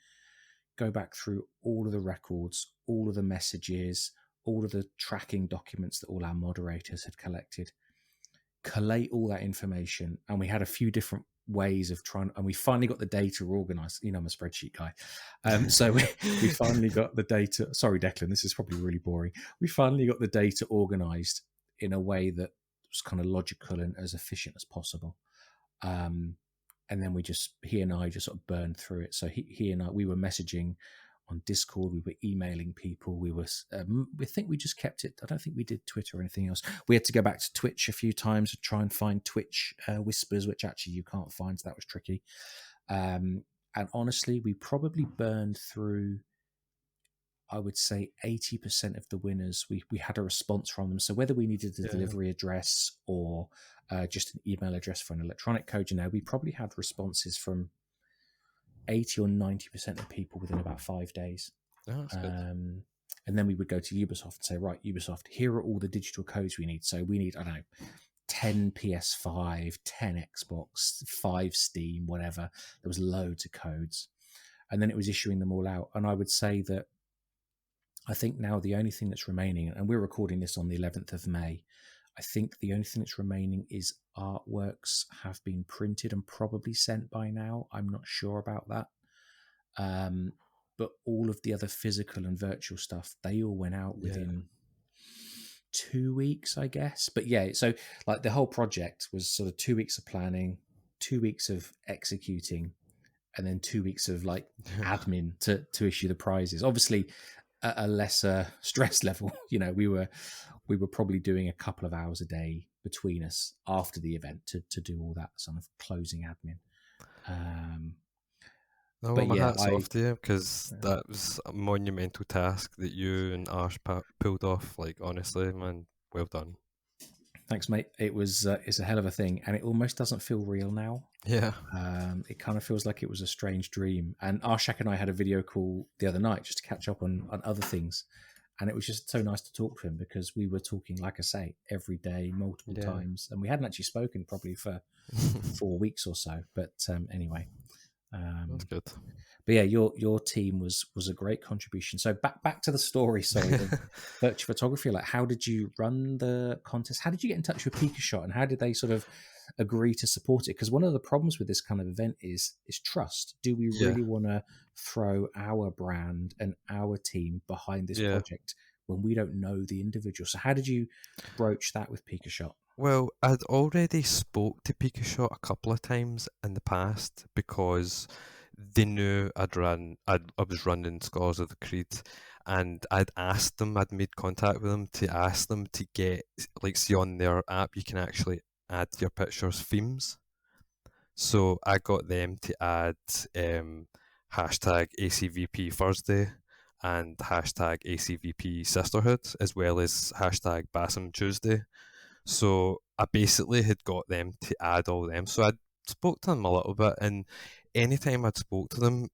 go back through all of the records, all of the messages, all of the tracking documents that all our moderators had collected, collate all that information. And we had a few different ways of trying, and we finally got the data organized. I'm a spreadsheet guy. So we finally got the data. Sorry, Declan, this is probably really boring. We finally got the data organized in a way that was kind of logical and as efficient as possible. And then he and I just sort of burned through it. So he and I, we were messaging on Discord, we were emailing people, we think we just kept it. I don't think we did Twitter or anything else. We had to go back to Twitch a few times to try and find Twitch whispers, which actually you can't find, so that was tricky. And honestly, we probably burned through, I would say 80% of the winners, we had a response from them. So whether we needed a delivery address or just an email address for an electronic code, we probably had responses from 80 or 90% of people within about 5 days. Oh, that's good. And then we would go to Ubisoft and say, right, Ubisoft, here are all the digital codes we need. So we need, I don't know, 10 PS5, 10 Xbox, 5 Steam, whatever. There was loads of codes. And then it was issuing them all out. And I would say that I think now the only thing that's remaining, and we're recording this on the 11th of May, I think the only thing that's remaining is artworks have been printed and probably sent by now. I'm not sure about that. But all of the other physical and virtual stuff, they all went out within 2 weeks, I guess. But yeah, so like the whole project was sort of 2 weeks of planning, 2 weeks of executing, and then 2 weeks of like admin to issue the prizes. Obviously, at a lesser stress level. We were probably doing a couple of hours a day between us after the event to do all that sort of closing admin. No, But my yeah, hat's off to you, because that was a monumental task that you and Ash pulled off. Like, honestly, man, well done. Thanks, mate. It was it's a hell of a thing, and it almost doesn't feel real now. Yeah. It kind of feels like it was a strange dream. And Arshak and I had a video call the other night just to catch up on other things. And it was just so nice to talk to him because we were talking, like I say, every day, multiple times. And we hadn't actually spoken probably for 4 weeks or so. But anyway. That's good. But yeah, your team was a great contribution. So back to the story, sorry, of virtual photography. Like, how did you run the contest? How did you get in touch with PikaShot, and how did they sort of agree to support it? Because one of the problems with this kind of event is trust. Do we really want to throw our brand and our team behind this project when we don't know the individual? So how did you broach that with PikaShot? Well, I'd already spoke to PikaShot a couple of times in the past because they knew I was running Scholars of the Creed, and I'd made contact with them to ask them to get, like, see on their app you can actually add to your pictures themes. So I got them to add hashtag ACVP Thursday and hashtag ACVP Sisterhood, as well as hashtag Bassam Tuesday. So I basically had got them to add all them. So I spoke to them a little bit, and anytime I'd spoke to them,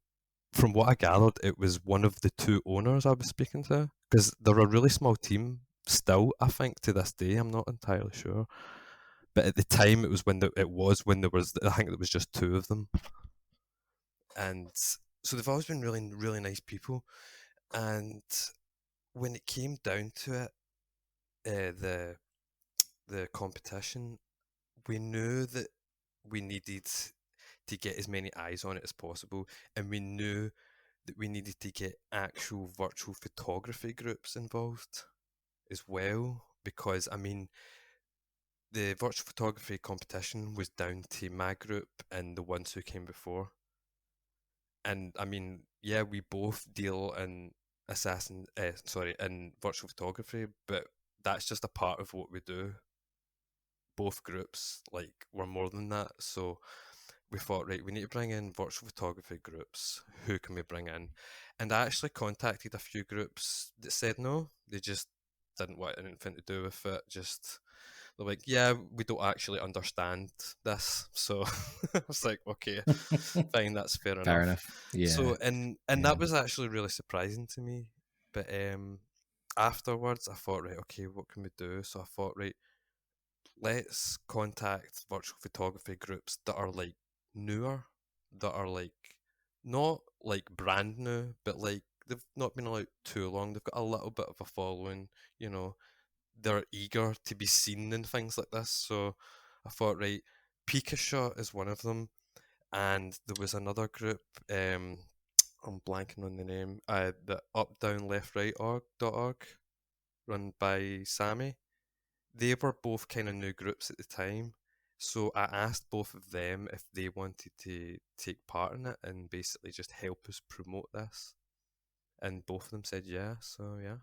from what I gathered, it was one of the two owners I was speaking to, because they're a really small team still, I think, to this day. I'm not entirely sure. But at the time, it was when there was, I think there was just two of them. And so they've always been really, really nice people. And when it came down to it, the competition, we knew that we needed to get as many eyes on it as possible, and we knew that we needed to get actual virtual photography groups involved as well, because I mean, the virtual photography competition was down to my group and the ones who came before. And I mean, yeah, we both deal in in virtual photography, but that's just a part of what we do. Both groups, like, were more than that. So we thought, right, we need to bring in virtual photography groups. Who can we bring in? And I actually contacted a few groups that said no. They just didn't want anything to do with it. Just they're like, yeah, we don't actually understand this. So I was like, okay, fine, that's fair Fair enough. enough. Yeah. So and that was actually really surprising to me. But afterwards, I thought, right, okay, what can we do? So I thought, right, let's contact virtual photography groups that are like newer, that are like not like brand new, but like they've not been out too long. They've got a little bit of a following, you know, they're eager to be seen and things like this. So I thought, right, Pikachu is one of them, and there was another group. I'm blanking on the name. The Up Down Left Right org, run by Sammy. They were both kind of new groups at the time. So I asked both of them if they wanted to take part in it and basically just help us promote this. And both of them said yeah. So yeah.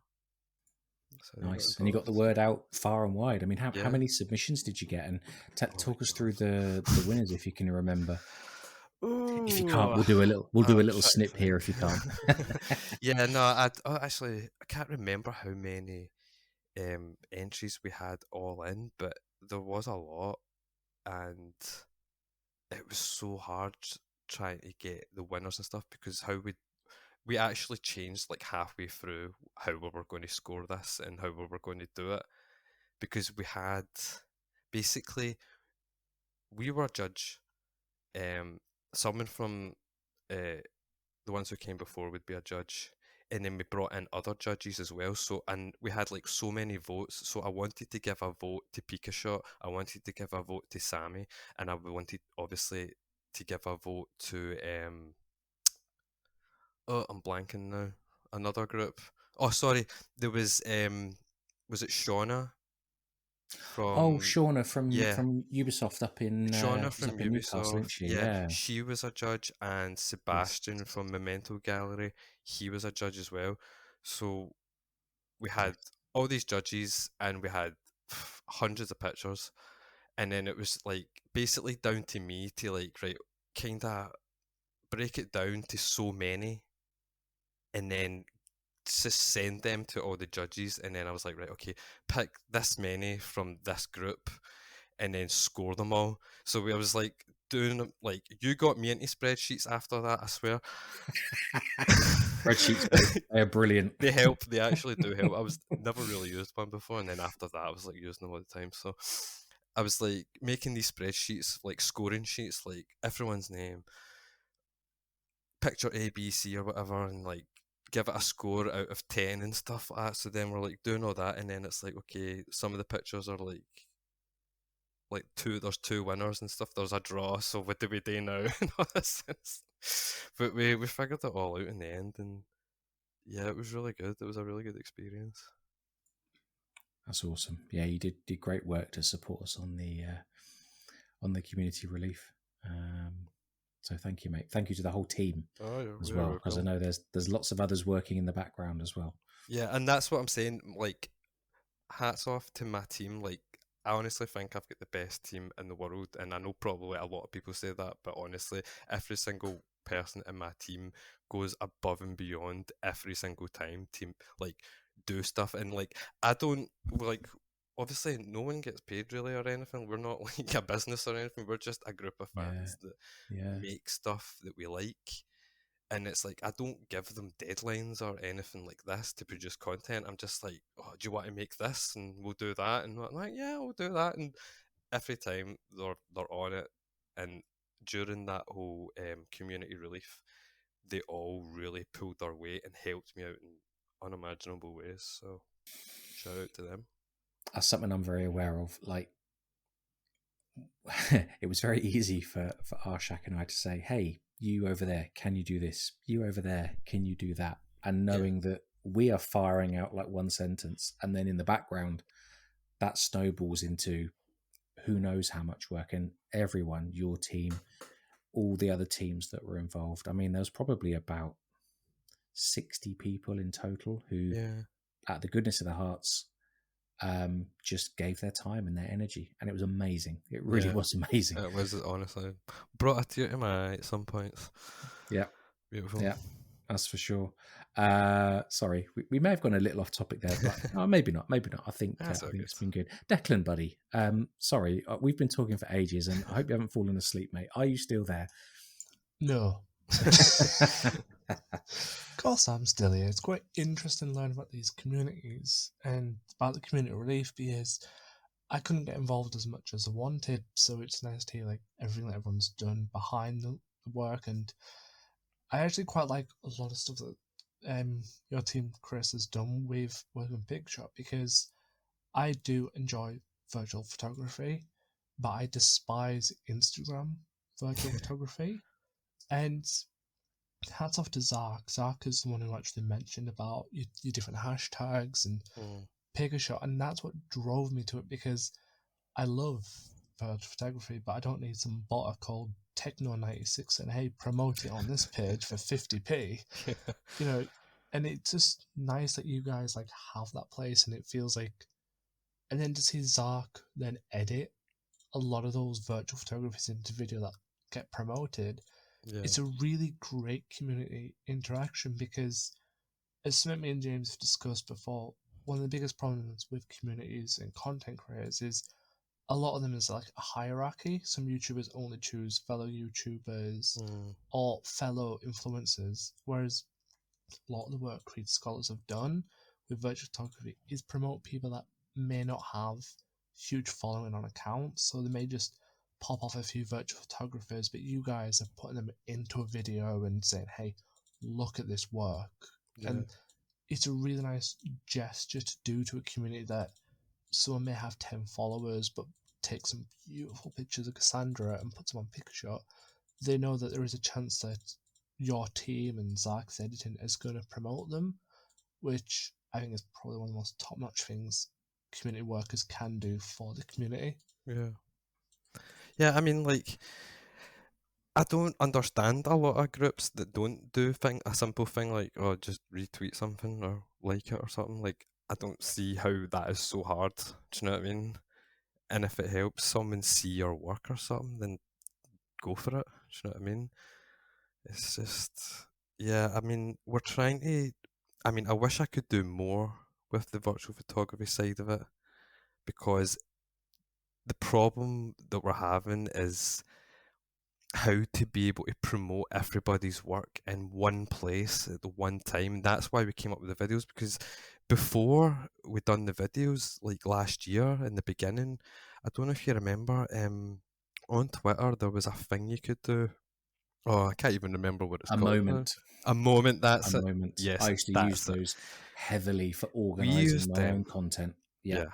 So they got Nice. And you got involved. the word out far and wide. I mean, how Yeah. many submissions did you get? And Oh my talk us through god. the winners if you can remember. If you can't, Ooh, we'll do a I'm little trying to snip here think. if you can't. Yeah, no, actually I can't remember how many entries we had all in, but there was a lot, and it was so hard trying to get the winners and stuff because how we actually changed like halfway through how we were going to score this and how we were going to do it because we had basically we were a judge, someone from the ones who came before would be a judge, and then we brought in other judges as well. So and we had like so many votes. So I wanted to give a vote to Pikachu, I wanted to give a vote to Sammy, and I wanted obviously to give a vote to oh, I'm blanking now. Another group. Oh, sorry. There was it Shauna Oh, from Shauna yeah, from Ubisoft Shauna she's from up in Newcastle, Ubisoft. isn't she? Yeah, Yeah. she was a judge, and Yes. Sebastian from Memento Gallery, he was a judge as well. So we had Nice. all these judges, and we had hundreds of pictures, and then it was like basically down to me to like right, kind of break it down to so many, and then just send them to all the judges, and then I was like, right, okay, pick this many from this group, and then score them all. So I was like doing like you got me into spreadsheets after that. I swear. Spreadsheets, mate. They're brilliant. They help. They actually do help. I was never really used one before, and then after that, I was like using them all the time. So I was like making these spreadsheets, like scoring sheets, like everyone's name, picture A, B, C, or whatever, and like give it a score out of 10 and stuff like that. So then we're like doing all that, and then it's like, okay, some of the pictures are like there's two winners and stuff. There's a draw, so what do we do now? And all this. But we figured it all out in the end, and yeah, it was really good. It was a really good experience. That's awesome. Yeah, you did great work to support us on the community relief. So thank you, mate. Thank you to the whole team Oh, as you're well, because I welcome. know there's lots of others working in the background as well. Yeah, and that's what I'm saying. Like, hats off to my team. Like, I honestly think I've got the best team in the world, and I know probably a lot of people say that, but honestly, every single person in my team goes above and beyond every single time to like do stuff. And like, I don't like. Obviously, no one gets paid really or anything. We're not like a business or anything. We're just a group of Yeah, fans that yeah. make stuff that we like, and it's like I don't give them deadlines or anything like this to produce content. I'm just like, oh, do you want to make this, and we'll do that, and I'm like, yeah, we'll do that, and every time they're on it, and during that whole community relief, they all really pulled their weight and helped me out in unimaginable ways. So shout out to them. That's something I'm very aware of. Like, it was very easy for Arshak and I to say, "Hey, you over there, can you do this? You over there, can you do that?" And Yeah, knowing that we are firing out like one sentence, and then in the background, that snowballs into who knows how much work. And everyone, your team, all the other teams that were involved. I mean, there was probably about 60 people in total who, yeah, out of the goodness of their hearts, just gave their time and their energy, and it was amazing. It really yeah. was amazing. It was honestly brought a tear to my eye at some points. Yeah, Beautiful. yeah, that's for sure. Sorry, we may have gone a little off topic there, but maybe not. Maybe not. I think That's all it's good. been good. Declan, buddy. Sorry, we've been talking for ages, and I hope you haven't fallen asleep, mate. Are you still there? No. Of course, I'm still here. It's quite interesting learning about these communities and about the community relief because I couldn't get involved as much as I wanted. So it's nice to hear like everything that everyone's done behind the work, and I actually quite like a lot of stuff that your team, Chris, has done with Working Picture because I do enjoy virtual photography, but I despise Instagram virtual photography. And hats off to Zark. Zark is the one who actually mentioned about your different hashtags and Mm, pick a shot, and that's what drove me to it because I love virtual photography, but I don't need some bot called Techno96 and hey, promote it on this page for 50p. You know, and it's just nice that you guys like have that place, and it feels like, and then to see Zark then edit a lot of those virtual photographies into video that get promoted, yeah. it's a really great community interaction because, as something me and James have discussed before, one of the biggest problems with communities and content creators is a lot of them is like a hierarchy. Some YouTubers only choose fellow YouTubers Mm, or fellow influencers, whereas a lot of the work Creed Scholars have done with virtual photography is promote people that may not have huge following on accounts, so they may just pop off a few virtual photographers, but you guys are putting them into a video and saying, hey, look at this work. yeah. And it's a really nice gesture to do to a community that someone may have 10 followers but take some beautiful pictures of Cassandra and put them on Picture. They know that there is a chance that your team and Zach's editing is going to promote them, which I think is probably one of the most top notch things community workers can do for the community. Yeah. Yeah, I mean, like, I don't understand a lot of groups that don't do a simple thing like, oh, just retweet something or like it or something. Like, I don't see how that is so hard. Do you know what I mean? And if it helps someone see your work or something, then go for it. Do you know what I mean? It's just, yeah, I mean, we're trying to, I mean, I wish I could do more with the virtual photography side of it because the problem that we're having is how to be able to promote everybody's work in one place at the one time. That's why we came up with the videos because before we done the videos, like last year in the beginning, I don't know if you remember, on Twitter there was a thing you could do. Oh, I can't even remember what it's A called now. moment. A moment, A that's it. moment. I Yes, used to use that's it. those heavily for We organising used my them. own content. Yeah. Yeah.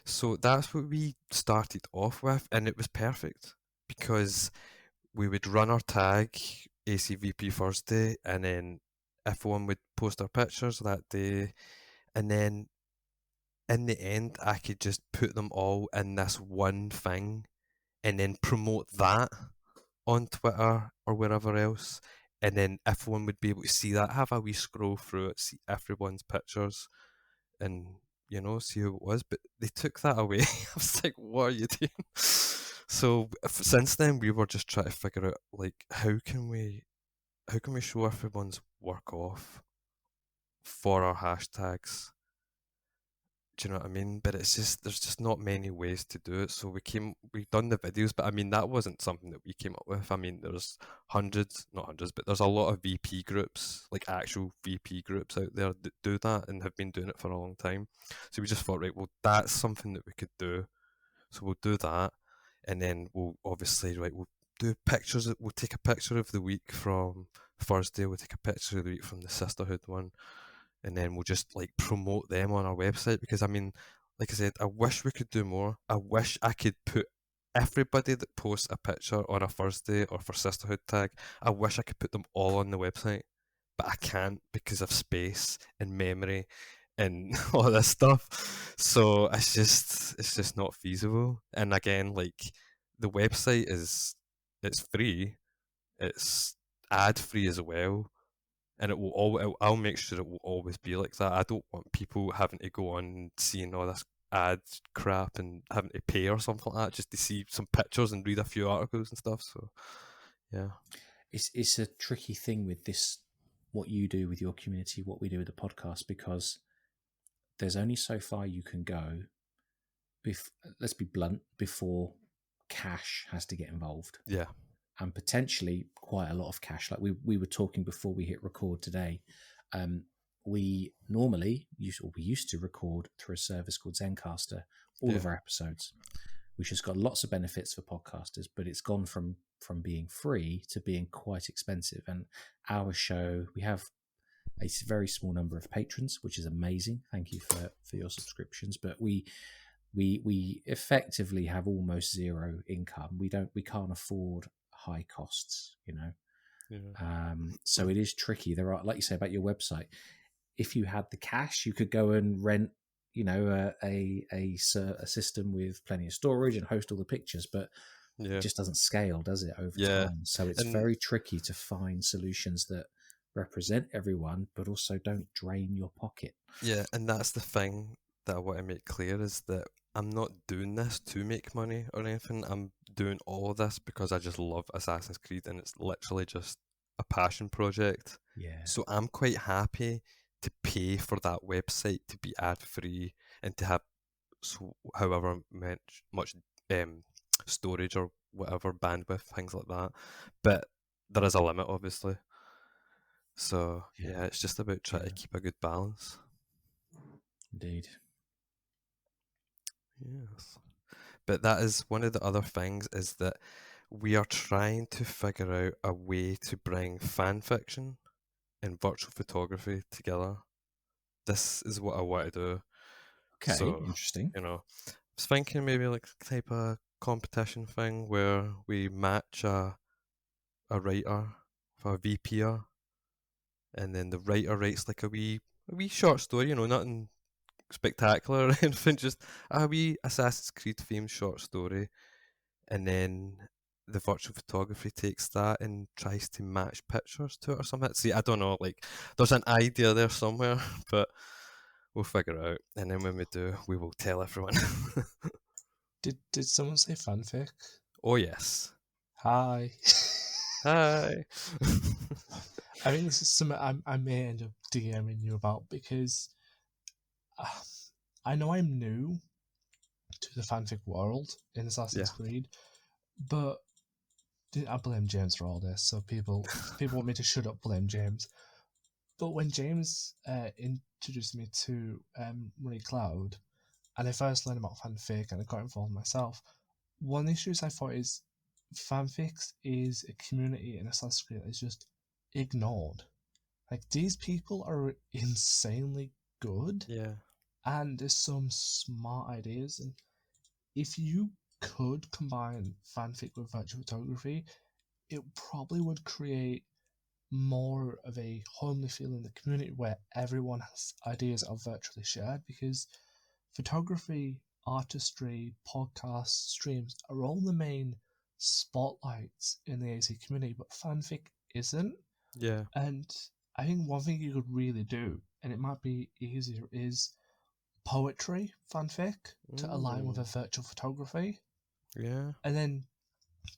So that's what we started off with, and it was perfect because we would run our tag ACVP Thursday, and then everyone would post their pictures that day, and then in the end, I could just put them all in this one thing, and then promote that on Twitter or wherever else, and then everyone would be able to see that, have a wee scroll through it, see everyone's pictures, and see who it was. But they took that away. I was like, what are you doing? So since then we were just trying to figure out like how can we show everyone's work off for our hashtags. Do you know what I mean? But it's just there's just not many ways to do it. So we've done the videos, but I mean that wasn't something that we came up with. I mean there's hundreds, not hundreds, but there's a lot of VP groups, like actual VP groups out there that do that and have been doing it for a long time. So we just thought, right, well that's something that we could do. So we'll do that, and then we'll obviously we'll do pictures. We'll take a picture of the week from Thursday. We'll take a picture of the week from the Sisterhood one, and then we'll just like promote them on our website because I mean, like I said, I wish we could do more. I wish I could put everybody that posts a picture on a Thursday or for Sisterhood tag. I wish I could put them all on the website, but I can't because of space and memory and all this stuff. So it's just not feasible. And again, like the website it's free, it's ad free as well, and I'll make sure it will always be like that. I don't want people having to go on and seeing all this ad crap and having to pay or something like that just to see some pictures and read a few articles and stuff. So yeah. It's a tricky thing with this what you do with your community, what we do with the podcast, because there's only so far you can go. Let's be blunt, before cash has to get involved, Yeah. and potentially quite a lot of cash. Like we were talking before we hit record today. We used to record through a service called Zencaster all of Yeah. our episodes, which has got lots of benefits for podcasters, but it's gone from being free to being quite expensive. And our show, we have a very small number of patrons, which is amazing. Thank you for your subscriptions. But we effectively have almost zero income. We can't afford high costs, Yeah. so it is tricky. There are, like you say about your website, if you had the cash, you could go and rent, a system with plenty of storage and host all the pictures, but Yeah. it just doesn't scale, does it, over Yeah. time? So it's And very tricky to find solutions that represent everyone, but also don't drain your pocket. yeah, and that's the thing that I want to make clear, is that I'm not doing this to make money or anything. I'm doing all of this because I just love Assassin's Creed, and it's literally just a passion project. Yeah. So I'm quite happy to pay for that website to be ad free and to have however much storage or whatever bandwidth, things like that. But there is a limit, obviously. So yeah, it's just about trying to keep a good balance. Indeed. Yes. But that is one of the other things, is that we are trying to figure out a way to bring fan fiction and virtual photography together. This is what I want to do. Okay, So, interesting. I was thinking maybe like type of competition thing where we match a writer for a VPR, and then the writer writes like a wee short story, nothing spectacular or anything, just a wee Assassin's Creed themed short story, and then the virtual photography takes that and tries to match pictures to it or something. See, I don't know, like there's an idea there somewhere, but we'll figure it out, and then when we do, we will tell everyone. Did someone say fanfic? Oh yes. Hi. Hi. I think this is something I may end up DMing you about, because I know I'm new to the fanfic world in Assassin's Creed, but I blame James for all this. So people want me to shut up, blame James. But when James introduced me to Ray Cloud, and I first learned about fanfic and I got involved myself, one of the issues I thought is fanfics is a community in Assassin's Creed that is just ignored. Like, these people are insanely good, Yeah. and there's some smart ideas. And if you could combine fanfic with virtual photography, it probably would create more of a homely feel in the community where everyone has ideas are virtually shared, because photography, artistry, podcasts, streams are all the main spotlights in the AC community, but fanfic isn't. Yeah. And I think one thing you could really do, and it might be easier, is poetry fanfic to align with a virtual photography. Yeah. And then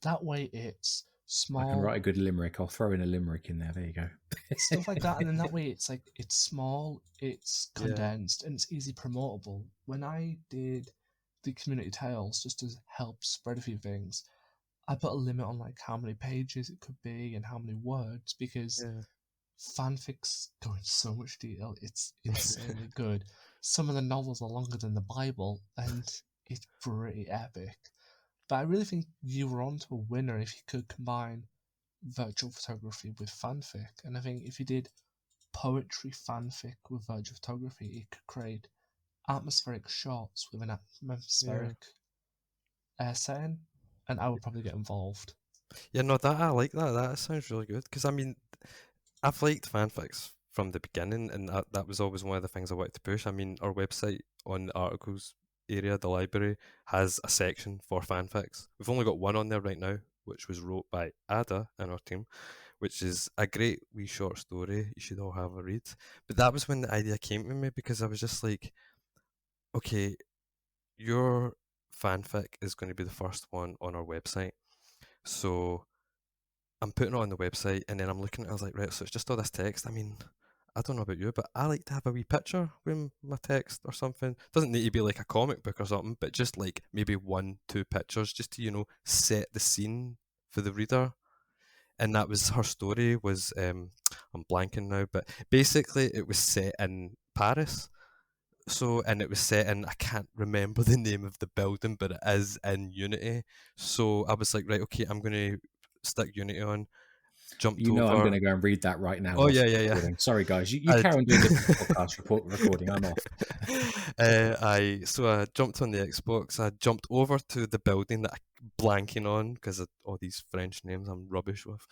that way it's I can small, write a good limerick. I'll throw in a limerick in there. There you go. stuff like that. And then that way it's like, it's small, it's Yeah. condensed, and it's easy promotable. When I did the community tales just to help spread a few things, I put a limit on like how many pages it could be and how many words, because Yeah. fanfics go into so much detail. It's insanely good. Some of the novels are longer than the Bible, and it's pretty epic. But I really think you were onto a winner if you could combine virtual photography with fanfic. And I think if you did poetry fanfic with virtual photography, it could create atmospheric shots with an atmospheric setting, and I would probably get involved. Yeah, no, that I like that. That sounds really good. Because I mean, I've liked fanfics from the beginning, and that was always one of the things I wanted to push. I mean, our website on the articles area, the library, has a section for fanfics. We've only got one on there right now, which was wrote by Ada in our team, which is a great wee short story. You should all have a read. But that was when the idea came to me, because I was just like, okay, your fanfic is going to be the first one on our website. So I'm putting it on the website, and then I'm looking at it, I was like, right, so it's just all this text. I mean, I don't know about you, but I like to have a wee picture with my text or something. Doesn't need to be like a comic book or something, but just like maybe 1, 2 pictures just to, set the scene for the reader. And that was her story was I'm blanking now, but basically it was set in Paris. So, and it was set in, I can't remember the name of the building, but it is in Unity. So I was like, right, okay, I'm going to stick Unity on, jumped I'm going over. to go and read that right now Oh, whilst yeah, we're yeah, yeah. recording. Sorry, guys. You I carry on doing the podcast recording. I'm off. I jumped on the Xbox. I jumped over to the building that I'm blanking on because of all these French names I'm rubbish with.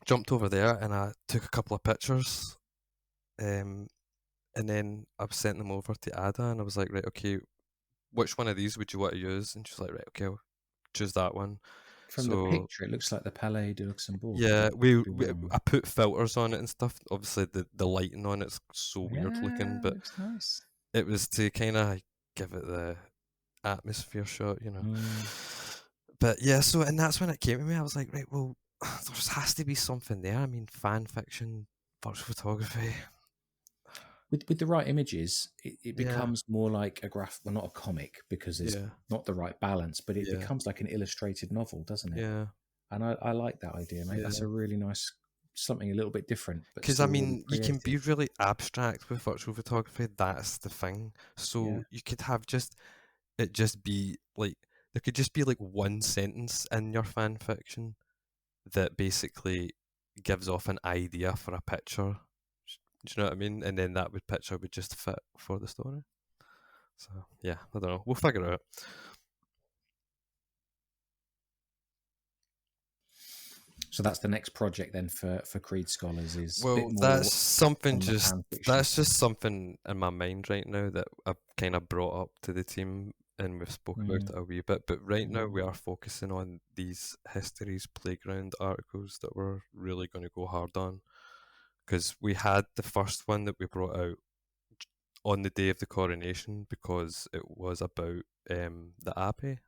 Jumped over there and I took a couple of pictures. And then I sent them over to Ada and I was like, right, okay, which one of these would you want to use? And she's like, right, okay, I'll choose that one. From the So picture, it looks like the Palais de Luxembourg. yeah, But I put filters on it and stuff. Obviously, the lighting on it's so weird looking, yeah, but looks nice. it was to kind of give it the atmosphere shot. Mm. But yeah, so and that's when it came to me. I was like, right, well, there has to be something there. I mean, fan fiction, virtual photography. With the right images, it Yeah, becomes more like a well, not a comic because there's yeah, not the right balance, but it yeah, becomes like an illustrated novel, doesn't it? yeah, And I like that idea, mate. That's yeah. a really nice, something a little bit different, but Because I still really mean, you can be creative. really abstract with virtual photography. That's the thing. Yeah. So you could have just be like there could just be like one sentence in your fan fiction that basically gives off an idea for a picture. Do you know what I mean? And then that picture would just fit for the story. So yeah, I don't know. We'll figure it out. So that's the next project then for Creed Scholars is a bit Well, more on the fan fiction that's side. just something in my mind right now that I've kind of brought up to the team and we've spoke about Mm, it a wee bit. But right now mm. we are focusing on these History's Playground articles that we're really going to go hard on because we had the first one that we brought out on the day of the coronation because it was about the Abbey,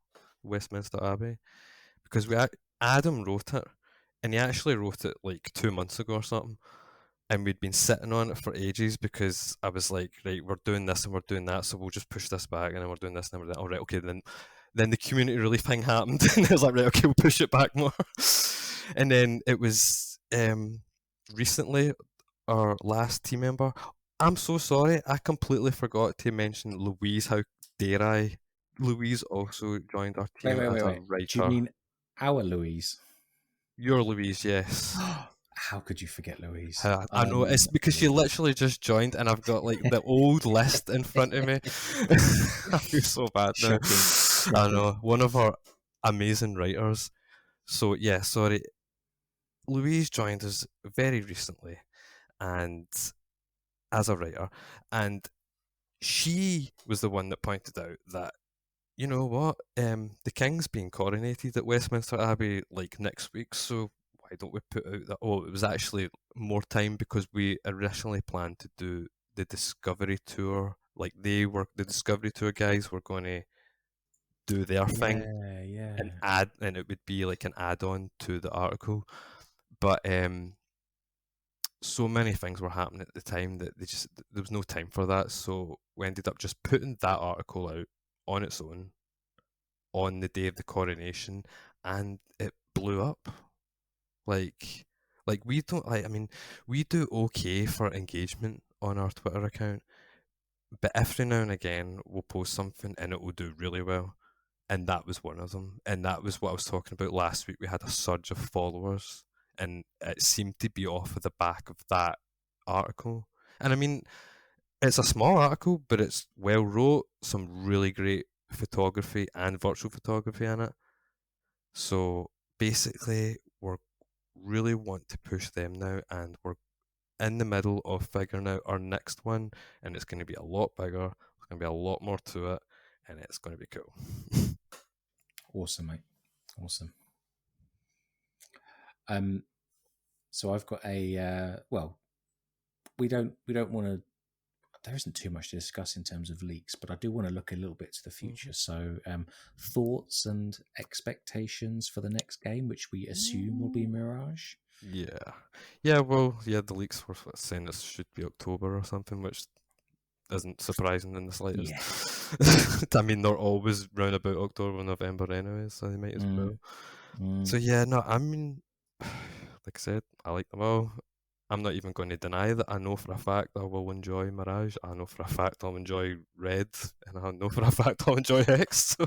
Westminster Abbey, because Adam wrote it and he actually wrote it like 2 months ago or something and we'd been sitting on it for ages because I was like, right, we're doing this and we're doing that, so we'll just push this back, and then we're doing this and then we're doing, all right, okay, then the community relief thing happened, and I was like, right, okay, we'll push it back more, and then it was recently our last team member. I'm so sorry, I completely forgot to mention Louise. How dare I? Louise also joined our Wait, team wait, as wait, a wait. Do you writer. mean our Louise? You're Louise, yes. How could you forget Louise? I know it's because she Unbelievable. literally just joined, and I've got like the old list in front of me. I feel so bad now. Shocking, I shocking. know one of our amazing writers. So yeah, sorry, Louise joined us very recently, and as a writer, and she was the one that pointed out that you know what, the king's being coronated at Westminster Abbey like next week, so why don't we put out that? Oh, it was actually more time because we originally planned to do the Discovery Tour. Like the Discovery Tour guys were going to do their thing Yeah, and yeah. and it would be like an add-on to the article. But so many things were happening at the time that there was no time for that. So we ended up just putting that article out on its own on the day of the coronation, and it blew up. Like, like we don't like. I mean, we do okay for engagement on our Twitter account, but every now and again we'll post something and it will do really well. And that was one of them. And that was what I was talking about last week. We had a surge of followers, and it seemed to be off of the back of that article. And I mean, it's a small article, but it's well wrote, some really great photography and virtual photography in it. So basically, we're really want to push them now, and we're in the middle of figuring out our next one, and it's going to be a lot bigger. There's going to be a lot more to it, and it's going to be cool. Awesome, mate. Awesome. So I've got a well, we don't want to there isn't too much to discuss in terms of leaks, but I do want to look a little bit to the future. So, thoughts and expectations for the next game, which we assume will be Mirage. Well, the leaks were saying this should be October or something, which isn't surprising in the slightest. Yeah. I mean, they're always round about October, November anyway, so they might as well. So no, I mean, like I said, I like them all. I'm not even going to deny that I know for a fact I will enjoy Mirage. I know for a fact I'll enjoy Red, and I know for a fact I'll enjoy X. So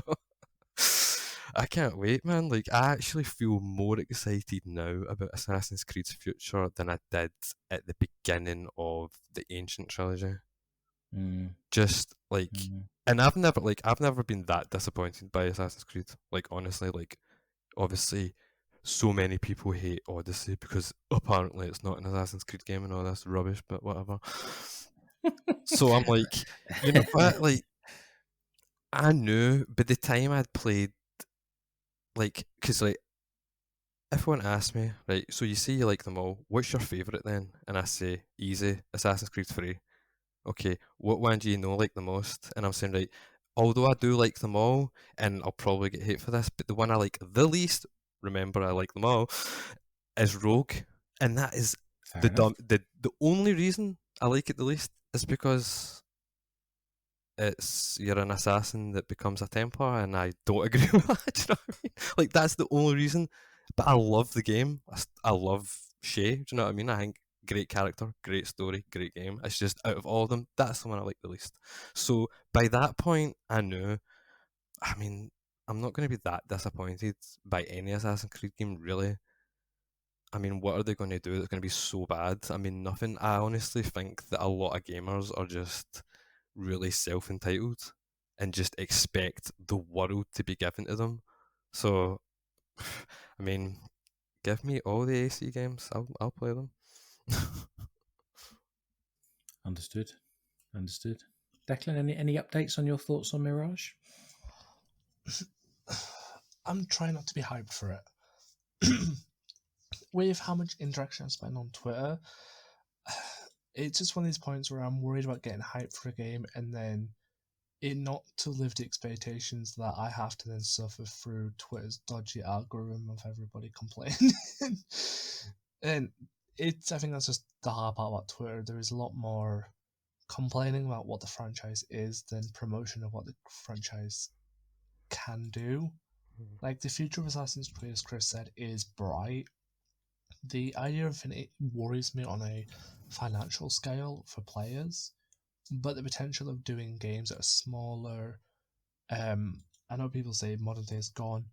I can't wait, man. Like, I actually feel more excited now about Assassin's Creed's future than I did at the beginning of the Ancient trilogy. Just like, and I've never been that disappointed by Assassin's Creed. Like, honestly, like, obviously, so many people hate Odyssey because apparently it's not an Assassin's Creed game and all this rubbish, but whatever. So I'm like, you know what? Like, I knew by the time I'd played, like, because, like, if everyone asks me, right, so you say you like them all, what's your favourite then? And I say, easy, Assassin's Creed 3. Okay, what one do you know like the most? And I'm saying, right, although I do like them all, and I'll probably get hate for this, but the one I like the least, remember I like them all, is Rogue. And that is the only reason I like it the least is because you're an assassin that becomes a Templar, and I don't agree with that. Do you know what I mean? Like, that's the only reason. But I love the game. I love Shay. Do you know what I mean? I think great character, great story, great game. It's just out of all of them, that's the one I like the least. So by that point, I knew. I mean, I'm not going to be that disappointed by any Assassin's Creed game, really. I mean, what are they going to do that's going to be so bad? I mean, nothing. I honestly think that a lot of gamers are just really self-entitled and just expect the world to be given to them. So, I mean, give me all the AC games. I'll play them. Understood. Declan, any updates on your thoughts on Mirage? I'm trying not to be hyped for it. With how much interaction I spend on Twitter, it's just one of these points where I'm worried about getting hyped for a game and then it not to live the expectations that I have to then suffer through Twitter's dodgy algorithm of everybody complaining. And I think that's just the hard part about Twitter. There is a lot more complaining about what the franchise is than promotion of what the franchise can do. Like, the future of Assassin's Creed, as Chris said, is bright. The idea of Infinity worries me on a financial scale for players, but the potential of doing games that are smaller. I know people say modern day is gone,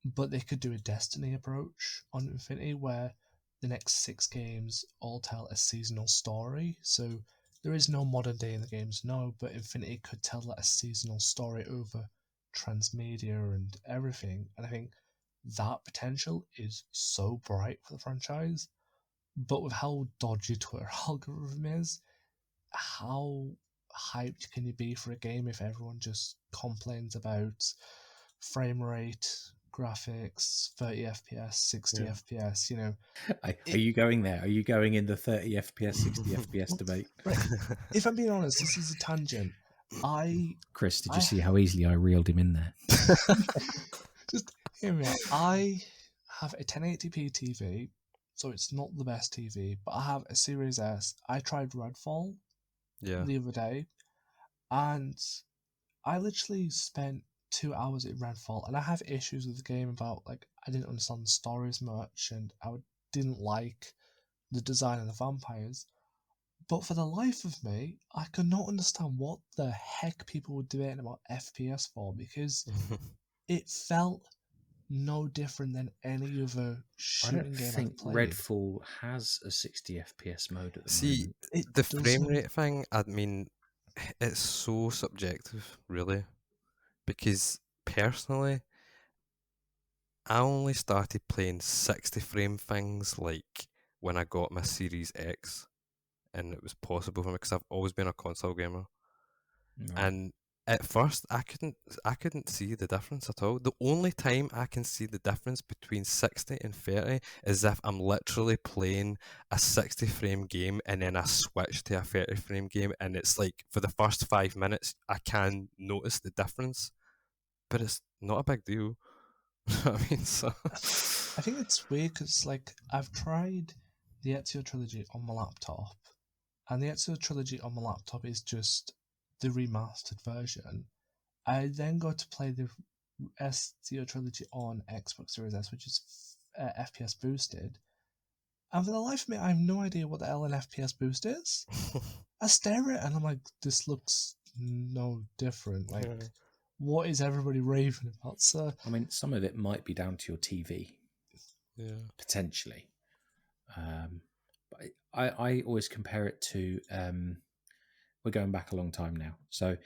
but they could do a Destiny approach on Infinity where the next 6 games all tell a seasonal story. So there is no modern day in the games, no, but Infinity could tell that a seasonal story over transmedia and everything. And I think that potential is so bright for the franchise. But with how dodgy Twitter algorithm is, how hyped can you be for a game if everyone just complains about frame rate, graphics, 30 FPS, 60 FPS, you know? Are you going there? Are you going in the 30 FPS, 60 FPS debate? Right. If I'm being honest, this is a tangent. Chris, did you see how easily I reeled him in there? Just hear me out. I have a 1080p TV, so it's not the best TV, but I have a Series S. I tried Redfall the other day, and I literally spent 2 hours in Redfall, and I have issues with the game about, like, I didn't understand the story as much, and I didn't like the design of the vampires. But for the life of me, I could not understand what the heck people were debating about FPS for, because it felt no different than any other shooting game I've think played. Redfall has a 60 FPS mode at the See, moment. the frame rate thing, I mean, it's so subjective, really. Because personally, I only started playing 60 frame things like when I got my Series X, and it was possible for me because I've always been a console gamer. Right. And at first I couldn't see the difference at all. The only time I can see the difference between 60 and 30 is if I'm literally playing a 60 frame game and then I switch to a 30 frame game, and it's like for the first 5 minutes I can notice the difference, but it's not a big deal. I mean, so I think it's weird because, like, I've tried the Ezio trilogy on my laptop, and the Ezio trilogy on my laptop is just the remastered version. I then go to play the Ezio trilogy on Xbox Series S, which is FPS boosted, and for the life of me, I have no idea what the hell an FPS boost is. I stare at it and I'm like, this looks no different. Like, yeah. what is everybody raving about? So, I mean, some of it might be down to your TV, Yeah. potentially. But I always compare it to, we're going back a long time now. So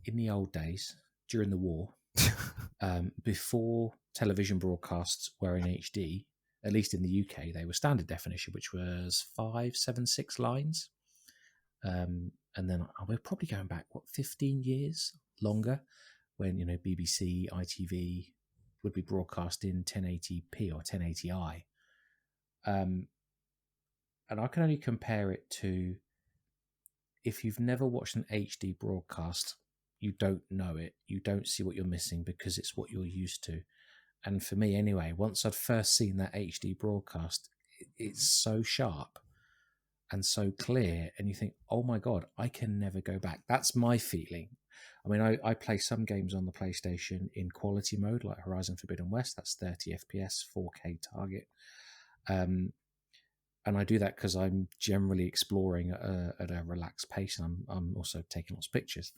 in the old days, during the war, before television broadcasts were in HD, at least in the UK, they were standard definition, which was 576 lines. And then we're probably going back, 15 years longer, when, BBC, ITV would be broadcast in 1080p or 1080i. And I can only compare it to, if you've never watched an HD broadcast, you don't know it. You don't see what you're missing because it's what you're used to. And for me, anyway, once I'd first seen that HD broadcast, it's so sharp and so clear, and you think, oh my God, I can never go back. That's my feeling. I mean, I play some games on the PlayStation in quality mode, like Horizon Forbidden West. That's 30 FPS, 4K target. And I do that because I'm generally exploring at a relaxed pace, and I'm also taking lots of pictures.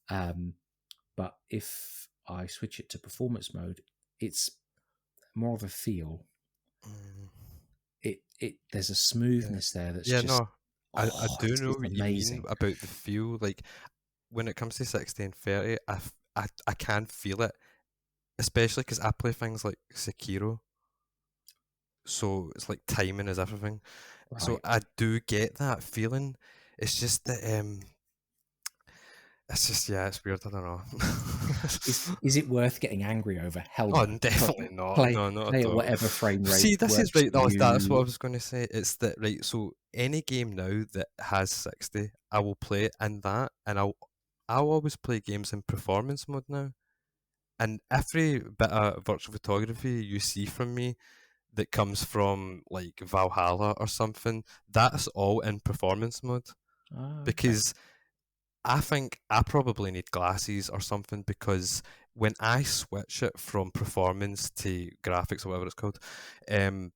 But if I switch it to performance mode, it's more of a feel. There's a smoothness there that's Yeah, just, no, I do know it's what you mean amazing. about the feel. Like when it comes to 60 and 30, I can feel it, especially because I play things like Sekiro, so it's like timing is everything. So Right. I do get that feeling. It's just that it's just, yeah, it's weird. I don't know. Is it worth getting angry over? Hell Oh, no. definitely not. Play No, not play at at all. whatever frame rate See, this is works right. for That's what I you. was going to say. It's that, right. So any game now that has 60, I will play it in that, and I'll always play games in performance mode now. And every bit of virtual photography you see from me that comes from like Valhalla or something, that's all in performance mode, Oh, okay. because I think I probably need glasses or something, because when I switch it from performance to graphics or whatever it's called, and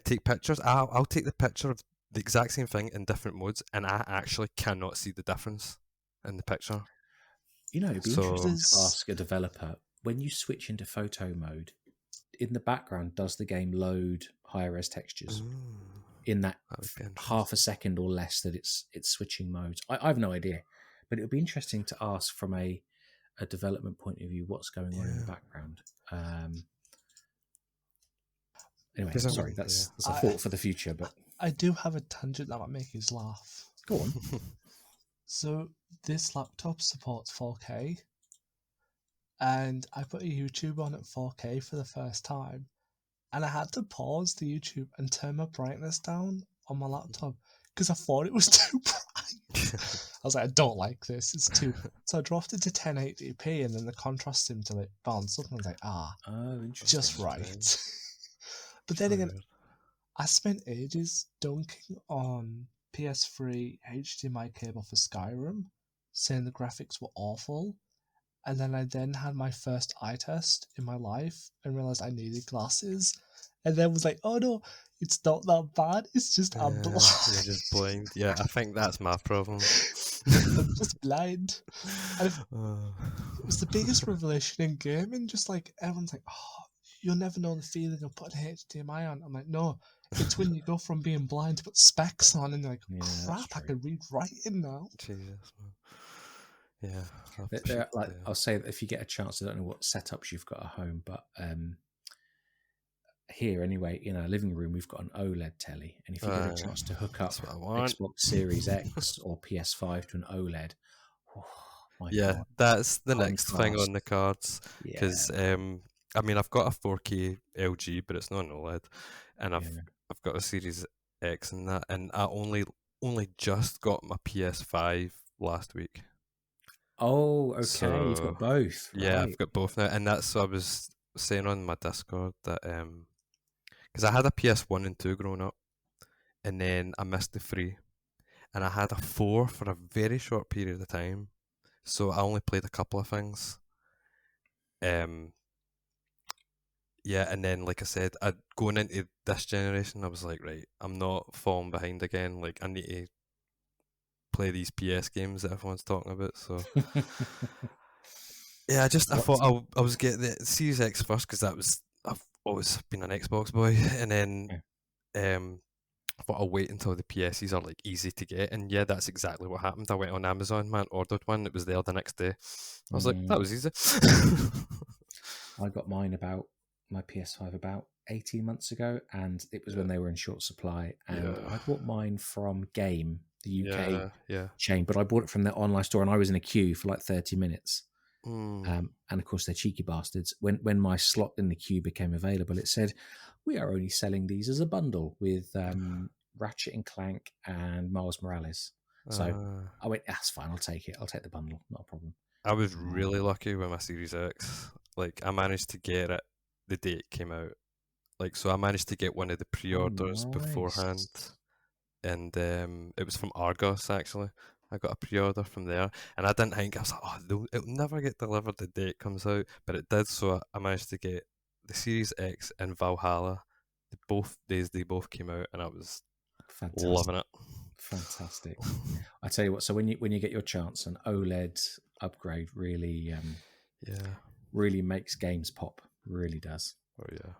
take pictures, I'll take the picture of the exact same thing in different modes, and I actually cannot see the difference in the picture. It'd be So interesting to ask a developer, when you switch into photo mode, in the background, does the game load higher res textures in that that would be half a interesting. second or less that it's switching modes? I have no idea, but it would be interesting to ask from a development point of view what's going on in the Yeah. background. Anyway, Because I sorry, mean, that's a I, thought for the future, but I do have a tangent that might make you laugh. go on. So, this laptop supports 4K, and I put a YouTube on at 4K for the first time, and I had to pause the YouTube and turn my brightness down on my laptop because I thought it was too bright. I was like, I don't like this, it's too. So I dropped it to 1080p, and then the contrast seemed to like bounce up, and I was like, Oh, interesting. just right. But So then again, weird. I spent ages dunking on PS3 HDMI cable for Skyrim, saying the graphics were awful. And then I had my first eye test in my life and realized I needed glasses. And then was like, oh no, it's not that bad. It's just I'm blind. You're just blind. Yeah, I think that's my problem. I'm just blind. And it was the biggest revelation in gaming. Just like everyone's like, oh, you'll never know the feeling of putting HDMI on. I'm like, no, it's when you go from being blind to put specs on, and you're like, Yeah, that's crap, I true. can read writing now. Jesus, man. Yeah, I've There, peaked, I'll say that if you get a chance, I don't know what setups you've got at home, but here anyway, in our living room, we've got an OLED telly, and if you get a chance to hook up that's what I want. Xbox Series X or PS5 to an OLED, My Yeah, God, that's the next thing on contrast. the cards. Yeah, Because I mean, I've got a 4K LG, but it's not an OLED, and yeah. I've got a Series X and that, and I only just got my PS5 last week. Oh, okay. You've So got both, yeah, I've right? got both now, and that's what I was saying on my Discord that because I had a PS1 and 2 growing up, and then I missed the 3, and I had a 4 for a very short period of time. So I only played a couple of things. Um, yeah, and then like I said, going into this generation, I was like, right, I'm not falling behind again. Like I need to play these PS games that everyone's talking about. So yeah, I What? thought I was getting the Series X first because I've always been an Xbox boy, and then Yeah. I thought I'll wait until the PSs are like easy to get, and yeah, that's exactly what happened. I went on Amazon, man, ordered one. It was there the next day. I was like, that Mm, was easy. I got mine my PS5 about 18 months ago, and it was when they were in short supply. And Yeah, I bought mine from Game, the UK yeah, yeah. chain, but I bought it from their online store, and I was in a queue for like 30 minutes. Mm. And of course, they're cheeky bastards. When my slot in the queue became available, it said, "We are only selling these as a bundle with Ratchet and Clank and Miles Morales." So Uh, I went, "That's fine. I'll take it. I'll take the bundle. Not a problem." I was Um, really lucky with my Series X. Like, I managed to get it the day it came out. Like, so I managed to get one of the oh, pre-orders beforehand, nice. and it was from Argos actually. I got a pre-order from there, and I didn't think I was like, oh, it'll never get delivered the day it comes out, but it did. So I managed to get the Series X and Valhalla. Both days they both came out, and I was Fantastic. loving it. Fantastic. I tell you what. So when you get your chance, an OLED upgrade Yeah. really makes games pop. Really does. Oh yeah.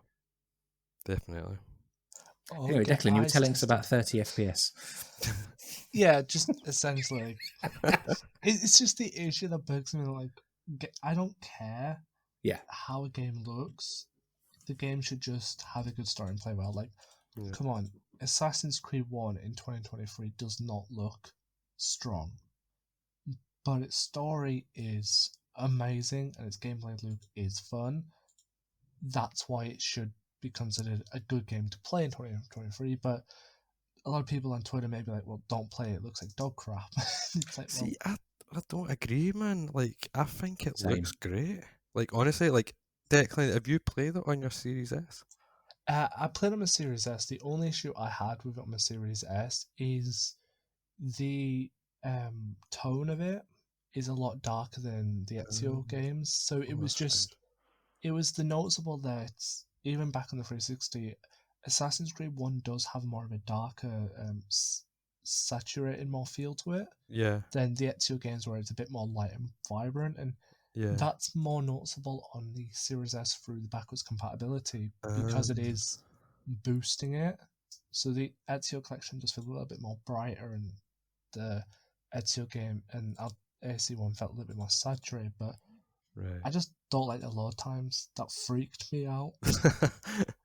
Definitely. Oh, Anyway, get Declan, you were eyes telling us tested. about 30 FPS. Yeah, just essentially, it's just the issue that bugs me. Like, I don't care Yeah, how a game looks. The game should just have a good story and play well. Like, Yeah. come on, Assassin's Creed 1 in 2023 does not look strong, but its story is amazing and its gameplay loop is fun. That's why it should be considered a good game to play in 2023. But a lot of people on Twitter may be like, well, don't play it. It looks like dog crap. It's like, well, See, I don't agree, man. Like, I think it looks same. great. Like, honestly, like, Declan, have you played it on your Series S? I played on my Series S. The only issue I had with it on my Series S is the tone of it is a lot darker than the Ezio games. So it Oh, was that's strange. just, it was the noticeable that even back on the 360, Assassin's Creed 1 does have more of a darker, saturated more feel to it Yeah, than the Ezio games where it's a bit more light and vibrant. And yeah. that's more noticeable on the Series S through the backwards compatibility Uh, because it is boosting it. So the Ezio collection just feels a little bit more brighter, and the Ezio game and AC1 felt a little bit more saturated. But right. I just don't like the load times. That freaked me out.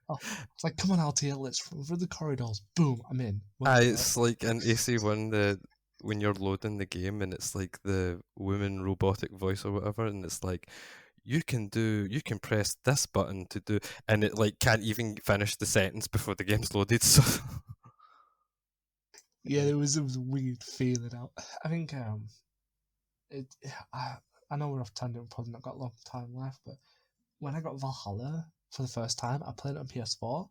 Oh, it's like, come on, LTL, let's run through the corridors. Boom, I'm in. What? It's like an AC1 when you're loading the game and it's like the woman robotic voice or whatever, and it's like you can press this button to do, and it like can't even finish the sentence before the game's loaded. So Yeah, it was a weird feeling out. I think it. I, I know we're off tangent. Probably not got a long time left, but when I got Valhalla for the first time, I played it on PS4,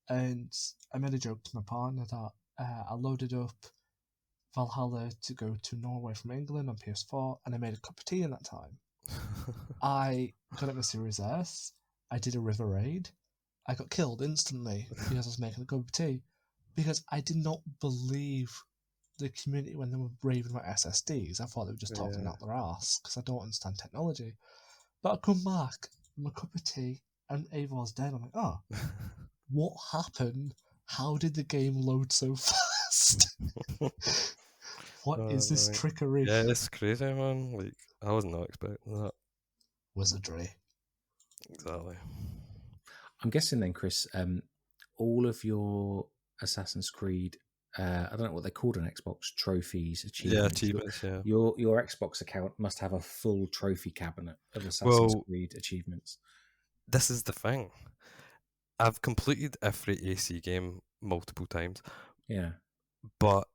and I made a joke to my partner that I loaded up Valhalla to go to Norway from England on PS4, and I made a cup of tea in that time. I got it my Series S. I did a river raid. I got killed instantly because I was making a cup of tea because I did not believe the community when they were raving about SSDs. I thought they were just talking yeah. out their ass because I don't understand technology. But I come back, my cup of tea, and Avor's dead. I'm like, oh, what happened? How did the game load so fast? What is this Right. trickery? Yeah, it's crazy, man. Like I was not expecting that. Wizardry. Exactly. I'm guessing then, Chris, all of your Assassin's Creed I don't know what they called on Xbox, trophies, Yeah, achievements. achievements. Yeah. Your Xbox account must have a full trophy cabinet of Assassin's Well, Creed achievements. this is the thing. I've completed every AC game multiple times, Yeah. but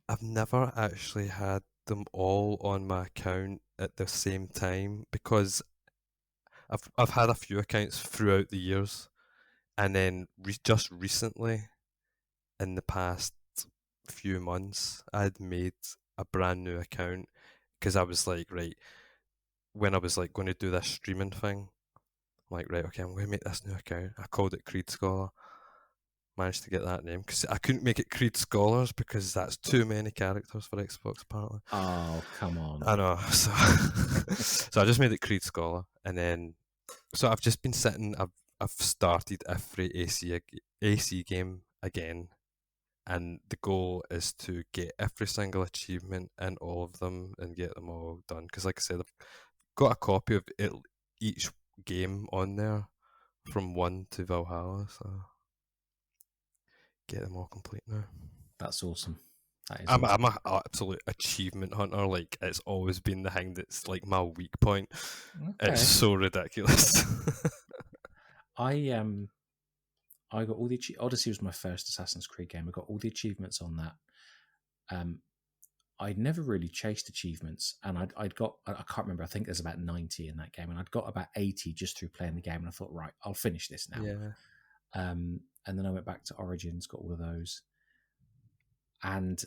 I've never actually had them all on my account at the same time because I've had a few accounts throughout the years, and then just recently, in the past few months, I had made a brand new account because I was like, right, when I was like going to do this streaming thing, I'm like, right, okay, I'm going to make this new account. I called it Creed Scholar. Managed to get that name because I couldn't make it Creed Scholars because that's too many characters for Xbox apparently. Oh, come on. I know, so so I just made it Creed Scholar, and then so I've just been sitting. I've started every AC game again, and the goal is to get every single achievement in all of them and get them all done. Because, like I said, I've got a copy of each game on there from 1 to Valhalla, so get them all complete now. That's awesome. That is I'm awesome. an absolute achievement hunter. Like, it's always been the thing that's like my weak point. Okay. It's so ridiculous. I got all the Odyssey was my first Assassin's Creed game. I got all the achievements on that. I'd never really chased achievements, and I'd got, I can't remember, I think there's about 90 in that game, and I'd got about 80 just through playing the game, and I thought, right, I'll finish this now. Yeah. And then I went back to Origins, got all of those, and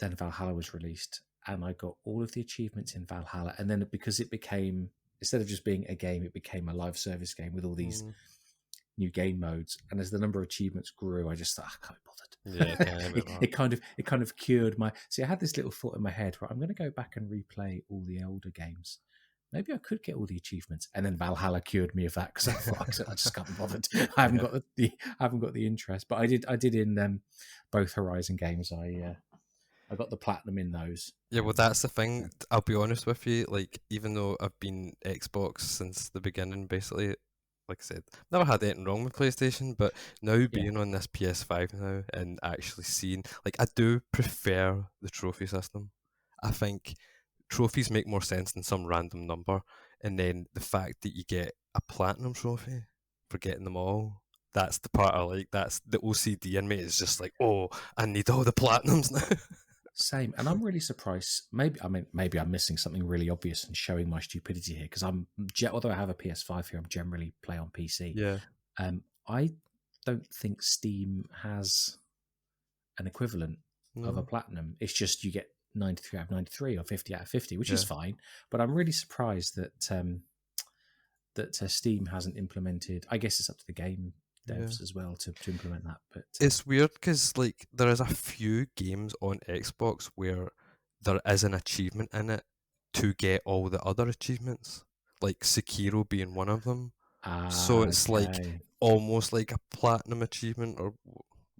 then Valhalla was released, and I got all of the achievements in Valhalla, and then because it became, instead of just being a game, it became a live service game with all these new game modes, and as the number of achievements grew, I just thought, I can't be bothered. Yeah, it kind of cured my. See, I had this little thought in my head, right? I'm going to go back and replay all the older games. Maybe I could get all the achievements, and then Valhalla cured me of that because I thought I just can't be bothered. I haven't got the interest, but I did in both Horizon games. I got the platinum in those. Yeah, well, that's the thing. I'll be honest with you. Like, even though I've been Xbox since the beginning, basically, like I said, never had anything wrong with PlayStation. But now being on this PS5 now and actually seeing, like, I do prefer the trophy system. I think trophies make more sense than some random number, and then the fact that you get a platinum trophy for getting them all. That's the part I like. That's the OCD in me. Is just like, oh, I need all the platinums now. Same, and I'm really surprised. Maybe I'm missing something really obvious and showing my stupidity here because although I have a PS5 here, I'm generally play on PC. Yeah. I don't think Steam has an equivalent of a platinum. It's just you get 93 out of 93 or 50 out of 50, which is fine. But I'm really surprised that Steam hasn't implemented. I guess it's up to the game devs as well to implement that. But it's weird because like there is a few games on Xbox where there is an achievement in it to get all the other achievements, like Sekiro being one of them. So it's like almost like a platinum achievement, or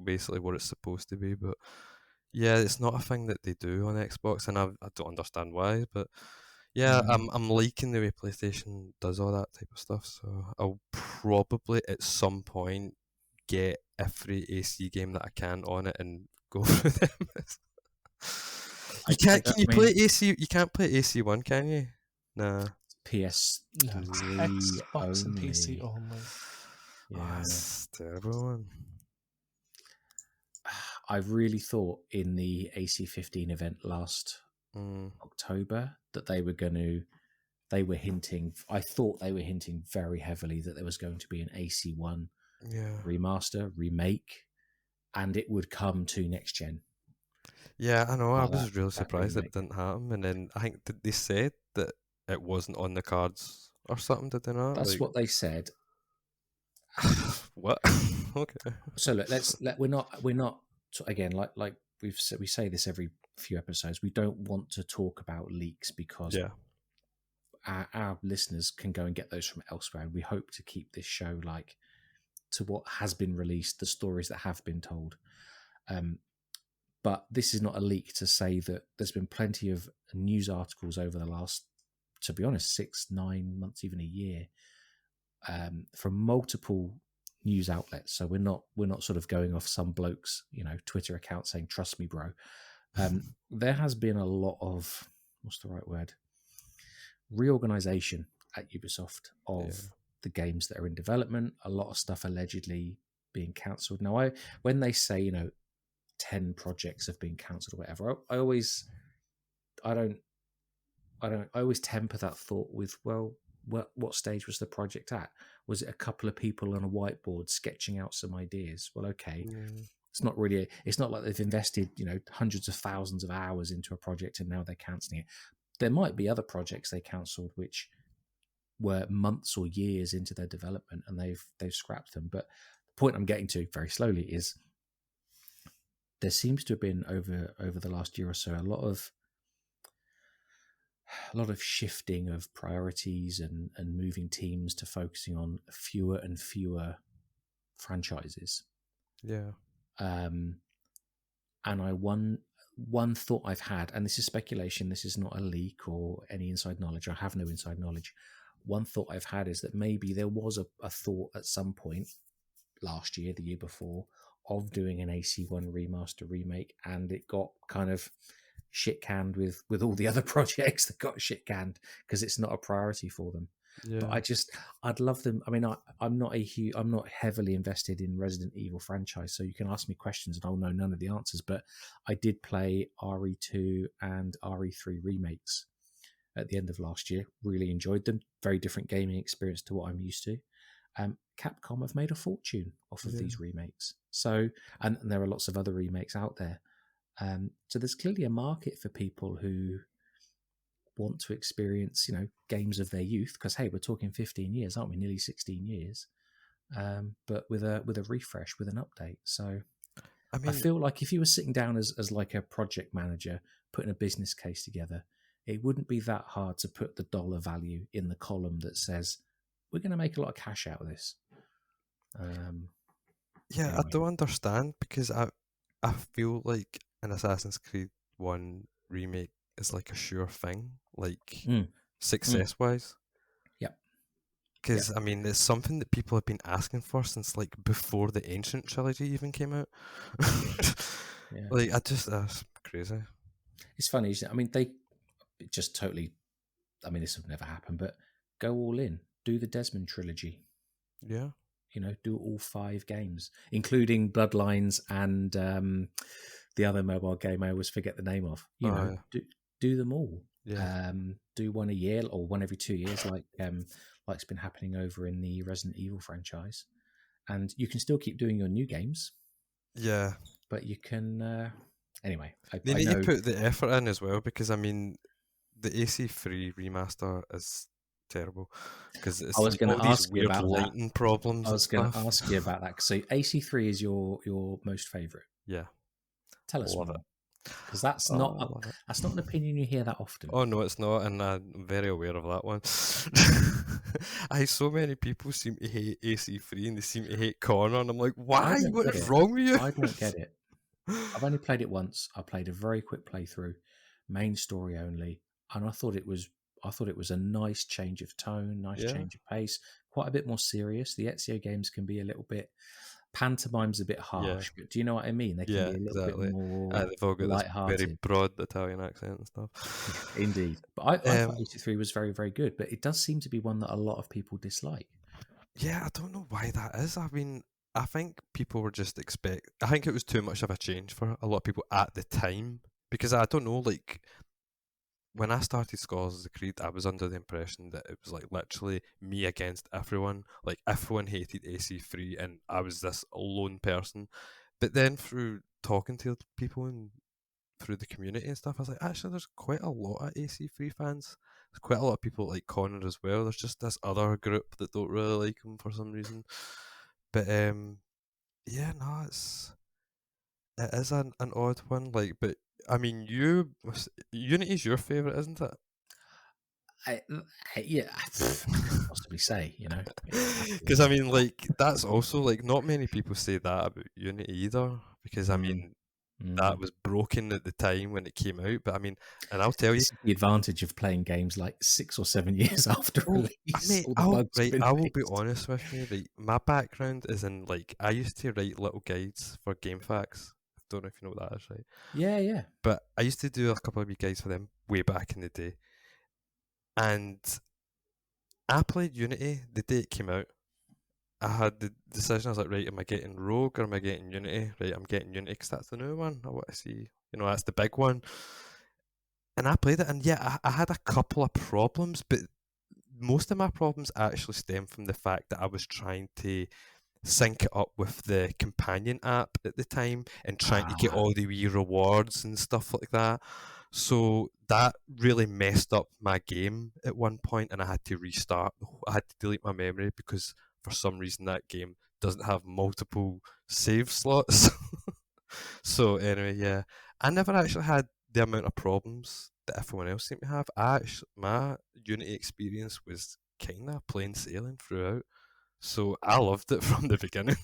basically what it's supposed to be. But yeah, it's not a thing that they do on Xbox, and I don't understand why. But yeah, I'm liking the way PlayStation does all that type of stuff. So I'll probably at some point get every AC game that I can on it and go through them. You can't. Can you play AC? You can't play AC1, can you? Nah. PS3 Xbox and PC only. Yeah, oh, that's terrible one. I really thought in the AC15 event last October that they were hinting. I thought they were hinting very heavily that there was going to be an AC1 remaster, remake, and it would come to next gen. Yeah, I know. I was really surprised it didn't happen. And then I think they said that it wasn't on the cards or something, did they not? That's what they said. What? Okay. So look, we're not again, like we say this every few episodes. We don't want to talk about leaks because our listeners can go and get those from elsewhere. And we hope to keep this show like to what has been released, the stories that have been told. But this is not a leak to say that there's been plenty of news articles over the last, to be honest, 6-9 months, even a year, from multiple news outlets, so we're not sort of going off some bloke's Twitter account saying "trust me, bro." There has been a lot of, what's the right word, reorganization at Ubisoft of the games that are in development. A lot of stuff allegedly being cancelled. Now, when they say 10 projects have been cancelled or whatever, I always temper that thought with, well, what stage was the project at? Was it a couple of people on a whiteboard sketching out some ideas? Well, okay. It's not like they've invested hundreds of thousands of hours into a project and now they're cancelling it. There might be other projects they cancelled which were months or years into their development and they've scrapped them. But the point I'm getting to very slowly is there seems to have been over the last year or so a lot of shifting of priorities and moving teams to focusing on fewer and fewer franchises. Yeah. And one thought I've had, and this is speculation, this is not a leak or any inside knowledge, I have no inside knowledge. One thought I've had is that maybe there was a thought at some point last year, the year before, of doing an AC1 remaster remake, and it got kind of shit canned with all the other projects that got shit canned because it's not a priority for them. Yeah. But I'd love them. I mean, I'm not heavily invested in Resident Evil franchise, so you can ask me questions and I'll know none of the answers. But I did play RE2 and RE3 remakes at the end of last year. Really enjoyed them. Very different gaming experience to what I'm used to. Capcom have made a fortune off of these remakes. So, and there are lots of other remakes out there. So there's clearly a market for people who want to experience, games of their youth. Because hey, we're talking 15 years, aren't we? Nearly 16 years. But with a refresh, with an update. So I mean, I feel like if you were sitting down as like a project manager, putting a business case together, it wouldn't be that hard to put the dollar value in the column that says we're going to make a lot of cash out of this. Anyway. I don't understand because I feel like an Assassin's Creed 1 remake is like a sure thing, like success-wise. Yep. Because, I mean, it's something that people have been asking for since, like, before the Ancient trilogy even came out. Yeah. Like, that's crazy. It's funny, isn't it? I mean, they just totally, I mean, this would never happen, but go all in. Do the Desmond trilogy. Yeah. Do all 5 games, including Bloodlines and the other mobile game I always forget the name of. Do them all. Yeah. Do one a year or one every 2 years, like's been happening over in the Resident Evil franchise. And you can still keep doing your new games. Yeah. But you can anyway. They need to put the effort in as well, because I mean, the AC3 remaster is terrible because it's I was going to ask you about lighting problems. I was going to ask you about that. So AC3 is your most favourite. Yeah. Tell us more. Because that's not an opinion you hear that often. Oh no, it's not, and I'm very aware of that one. So many people seem to hate AC3 and they seem to hate Connor, and I'm like, why? What is wrong with you? I don't get it. I've only played it once. I played a very quick playthrough, main story only, and I thought it was a nice change of tone, change of pace, quite a bit more serious. The Ezio games can be a little bit, pantomime's a bit harsh, but do you know what I mean? They can be a little bit more they've all got light-hearted. this very broad Italian accent and stuff. Indeed. But I thought AC3 was very, very good, but it does seem to be one that a lot of people dislike. Yeah, I don't know why that is. I mean, I think people were just I think it was too much of a change for a lot of people at the time, because I don't know, like, when I started Scholars of the Creed, I was under the impression that it was like literally me against everyone. Like, everyone hated AC3 and I was this lone person. But then through talking to people and through the community and stuff, I was like, actually, there's quite a lot of AC3 fans. There's quite a lot of people like Connor as well. There's just this other group that don't really like him for some reason. But yeah, no, it is an odd one. Like, but I mean, Unity's your favourite, isn't it? Yeah, I can't possibly say, because I mean, like, that's also like not many people say that about Unity either. Because I mean, that was broken at the time when it came out. But I mean, and I'll tell you, This is the advantage of playing games like 6 or 7 years after release. mate, All the bugs have been I will be fixed. honest with you. Right, my background is in like I used to write little guides for game facts. I don't know if you know what that is, right? Yeah. But I used to do a couple of wee guides for them way back in the day, and I played Unity the day it came out. I had the decision. I was like, right, am I getting Rogue or am I getting Unity? Right, I'm getting Unity because that's the new one. I want to see, that's the big one. And I played it, and yeah, I had a couple of problems, but most of my problems actually stem from the fact that I was trying to sync it up with the companion app at the time and trying to get all the wee rewards and stuff like that. So that really messed up my game at one point, and I had to restart. I had to delete my memory because for some reason that game doesn't have multiple save slots. So anyway, yeah, I never actually had the amount of problems that everyone else seemed to have. My Unity experience was kind of plain sailing throughout. So I loved it from the beginning.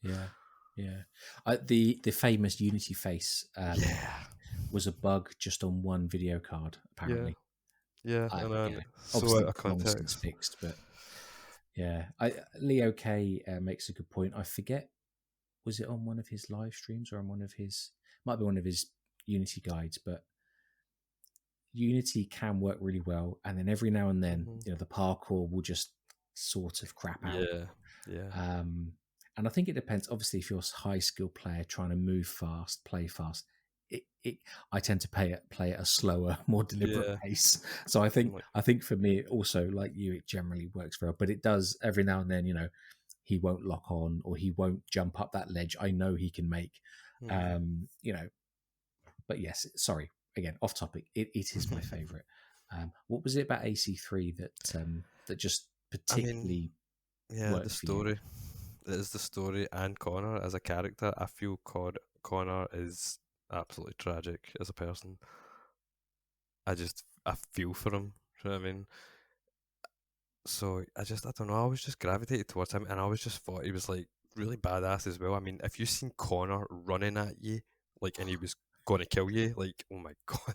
Yeah. The famous Unity face Yeah, was a bug just on one video card, yeah, apparently. yeah, and then so Obviously out of long since context. fixed, but yeah. Leo K makes a good point. I forget, was it on one of his live streams or on one of his, might be one of his Unity guides, but Unity can work really well, and then every now and then, Hmm. the parkour will just sort of crap out. Yeah, yeah, And I think it depends. Obviously, if you're a high skill player trying to move fast, play fast, I tend to play at a slower, more deliberate yeah. pace. So I'm like, I think for me also, like you, it generally works well. But it does every now and then. He won't lock on or he won't jump up that ledge. I know he can make. hmm. But yes, sorry. Again, off topic. It is my favorite. What was it about AC3 that just I mean, particularly yeah, the worked for you? story. It is the story and Connor as a character. I feel Connor is absolutely tragic as a person. I feel for him. You know what I mean? So I don't know. I always just gravitated towards him, and I always just thought he was like really badass as well. I mean, if you seen Connor running at you, like, and he was going to kill you, like, oh my god,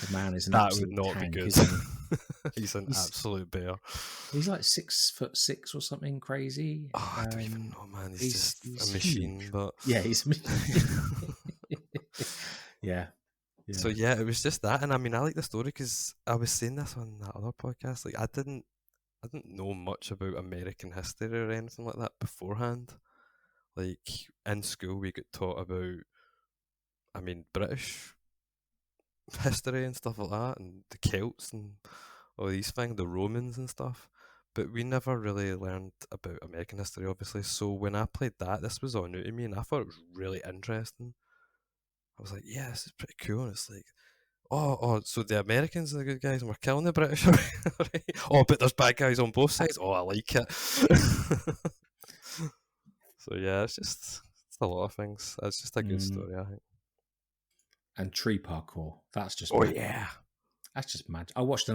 The man is an that would absolute not be tank, good. isn't he? He's an He's absolute bear. he's like 6'6" or something crazy. Oh, I don't even know, man. He's just a He's machine. huge. But Yeah, he's yeah, so yeah. yeah, it was just that, and I mean, I like the story because I was saying this on that other podcast. Like, I didn't know much about American history or anything like that beforehand. Like in school, we got taught about, I mean, British history and stuff like that, and the Celts and all these things, the Romans and stuff. But we never really learned about American history, obviously. So when I played that, this was all new to me, and I thought it was really interesting. I was like, yeah, this is pretty cool. And it's like, so the Americans are the good guys, and we're killing the British, right? Oh, but there's bad guys on both sides. Oh, I like it. So yeah, it's a lot of things. It's just a good Mm. story, I think. And tree parkour. That's just Oh magic. yeah, That's just magic. I watched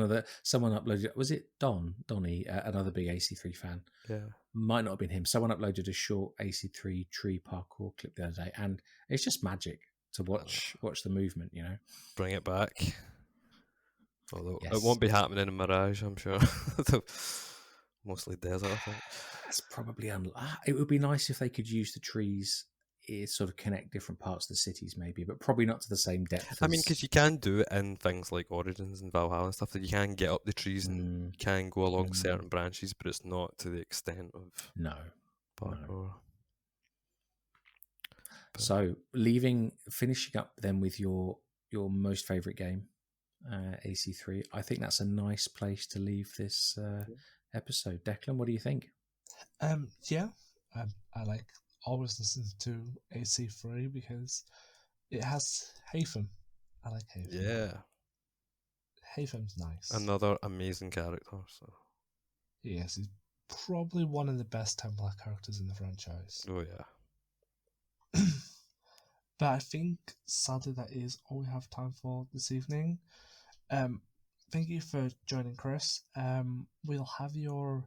someone uploaded. Was it Donny, another big AC3 fan? yeah. Might not have been him. Someone uploaded a short AC3 tree parkour clip the other day, and it's just magic to watch the movement. Bring it back. Although it Yes, won't be happening in Mirage, I'm sure. Mostly desert, I think. that's probably it would be nice if they could use the trees, sort of connect different parts of the cities, maybe, but probably not to the same depth I mean, as. because you can do it in things like Origins and Valhalla and stuff, that you can get up the trees and Mm, you can go along mm, certain branches, but it's not to the extent of no, no. parkour. But So finishing up then with your most favorite game, AC3. I think that's a nice place to leave this episode. Declan, what do you think? Yeah, I like always listen to AC3 because it has Haytham. I like Haytham. yeah, Haytham's nice. another amazing character. So, Yes, he's probably one of the best Templar characters in the franchise. oh yeah, But I think sadly that is all we have time for this evening. Thank you for joining, Chris. We'll have your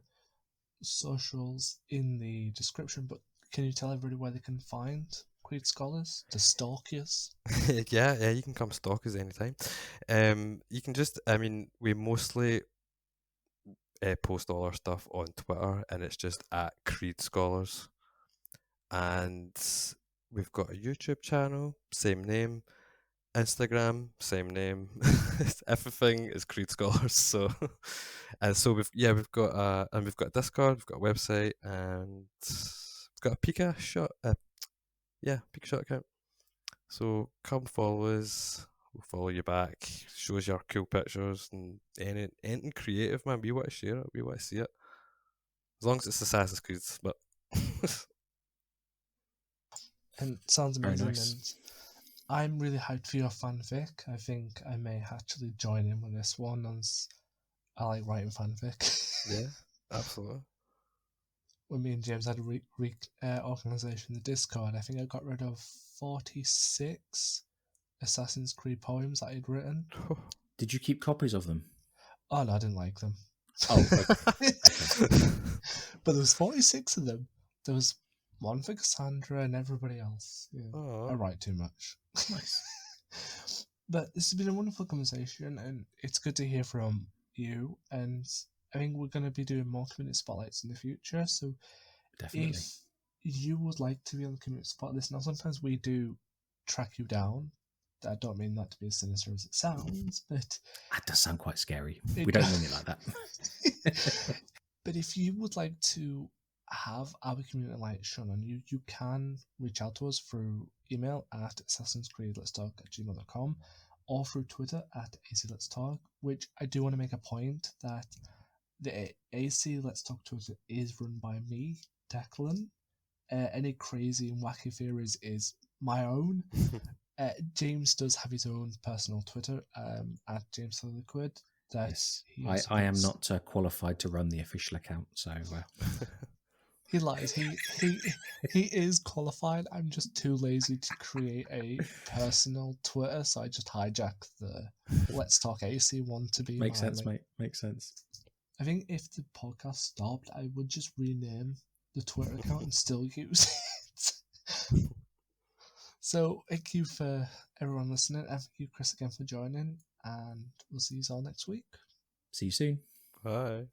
socials in the description, but can you tell everybody where they can find Creed scholars, the stalkers. Yeah, you can come stalk us anytime. You can just, I mean, we mostly post all our stuff on Twitter, and it's just at Creed Scholars. And we've got a YouTube channel, same name. Instagram, same name. Everything is Creed Scholars. So, and so we've got we've got Discord, we've got a website, and we've got a Pika shot. Pika shot account. So come follow us. We'll follow you back. Show us your cool pictures and anything creative, man. We want to share it. We want to see it. As long as it's Assassin's Creed, but And it sounds Very amazing. nice. And I'm really hyped for your fanfic. I think I may actually join in with this one, as I like writing fanfic. yeah, absolutely. When me and James had a organisation in the Discord, I think I got rid of 46 Assassin's Creed poems that I'd written. Did you keep copies of them? Oh no, I didn't like them. Oh, okay. But there was 46 of them. There was one for Cassandra and everybody else. Yeah. Oh. I write too much. Nice. But this has been a wonderful conversation, and it's good to hear from you. And I think we're going to be doing more community spotlights in the future. So Definitely. if you would like to be on the community spotlight, now sometimes we do track you down. I don't mean that to be as sinister as it sounds, but That does sound quite scary. It We don't does. mean it like that. But if you would like to have our community light shown on you, you can reach out to us through email at assassinscreedletstalk@gmail.com or through Twitter at ACLetsTalk, which I do want to make a point that the AC Let's Talk Twitter is run by me, Declan. Any crazy and wacky theories is my own. James does have his own personal Twitter at James Liquid. Yes, I am not qualified to run the official account, so He lies. He is qualified. I'm just too lazy to create a personal Twitter, so I just hijack the Let's Talk AC one to be makes my sense, mate. Makes sense. I think if the podcast stopped, I would just rename the Twitter account and still use it. So thank you for everyone listening, and thank you, Chris, again for joining, and we'll see you all next week. See you soon. Bye.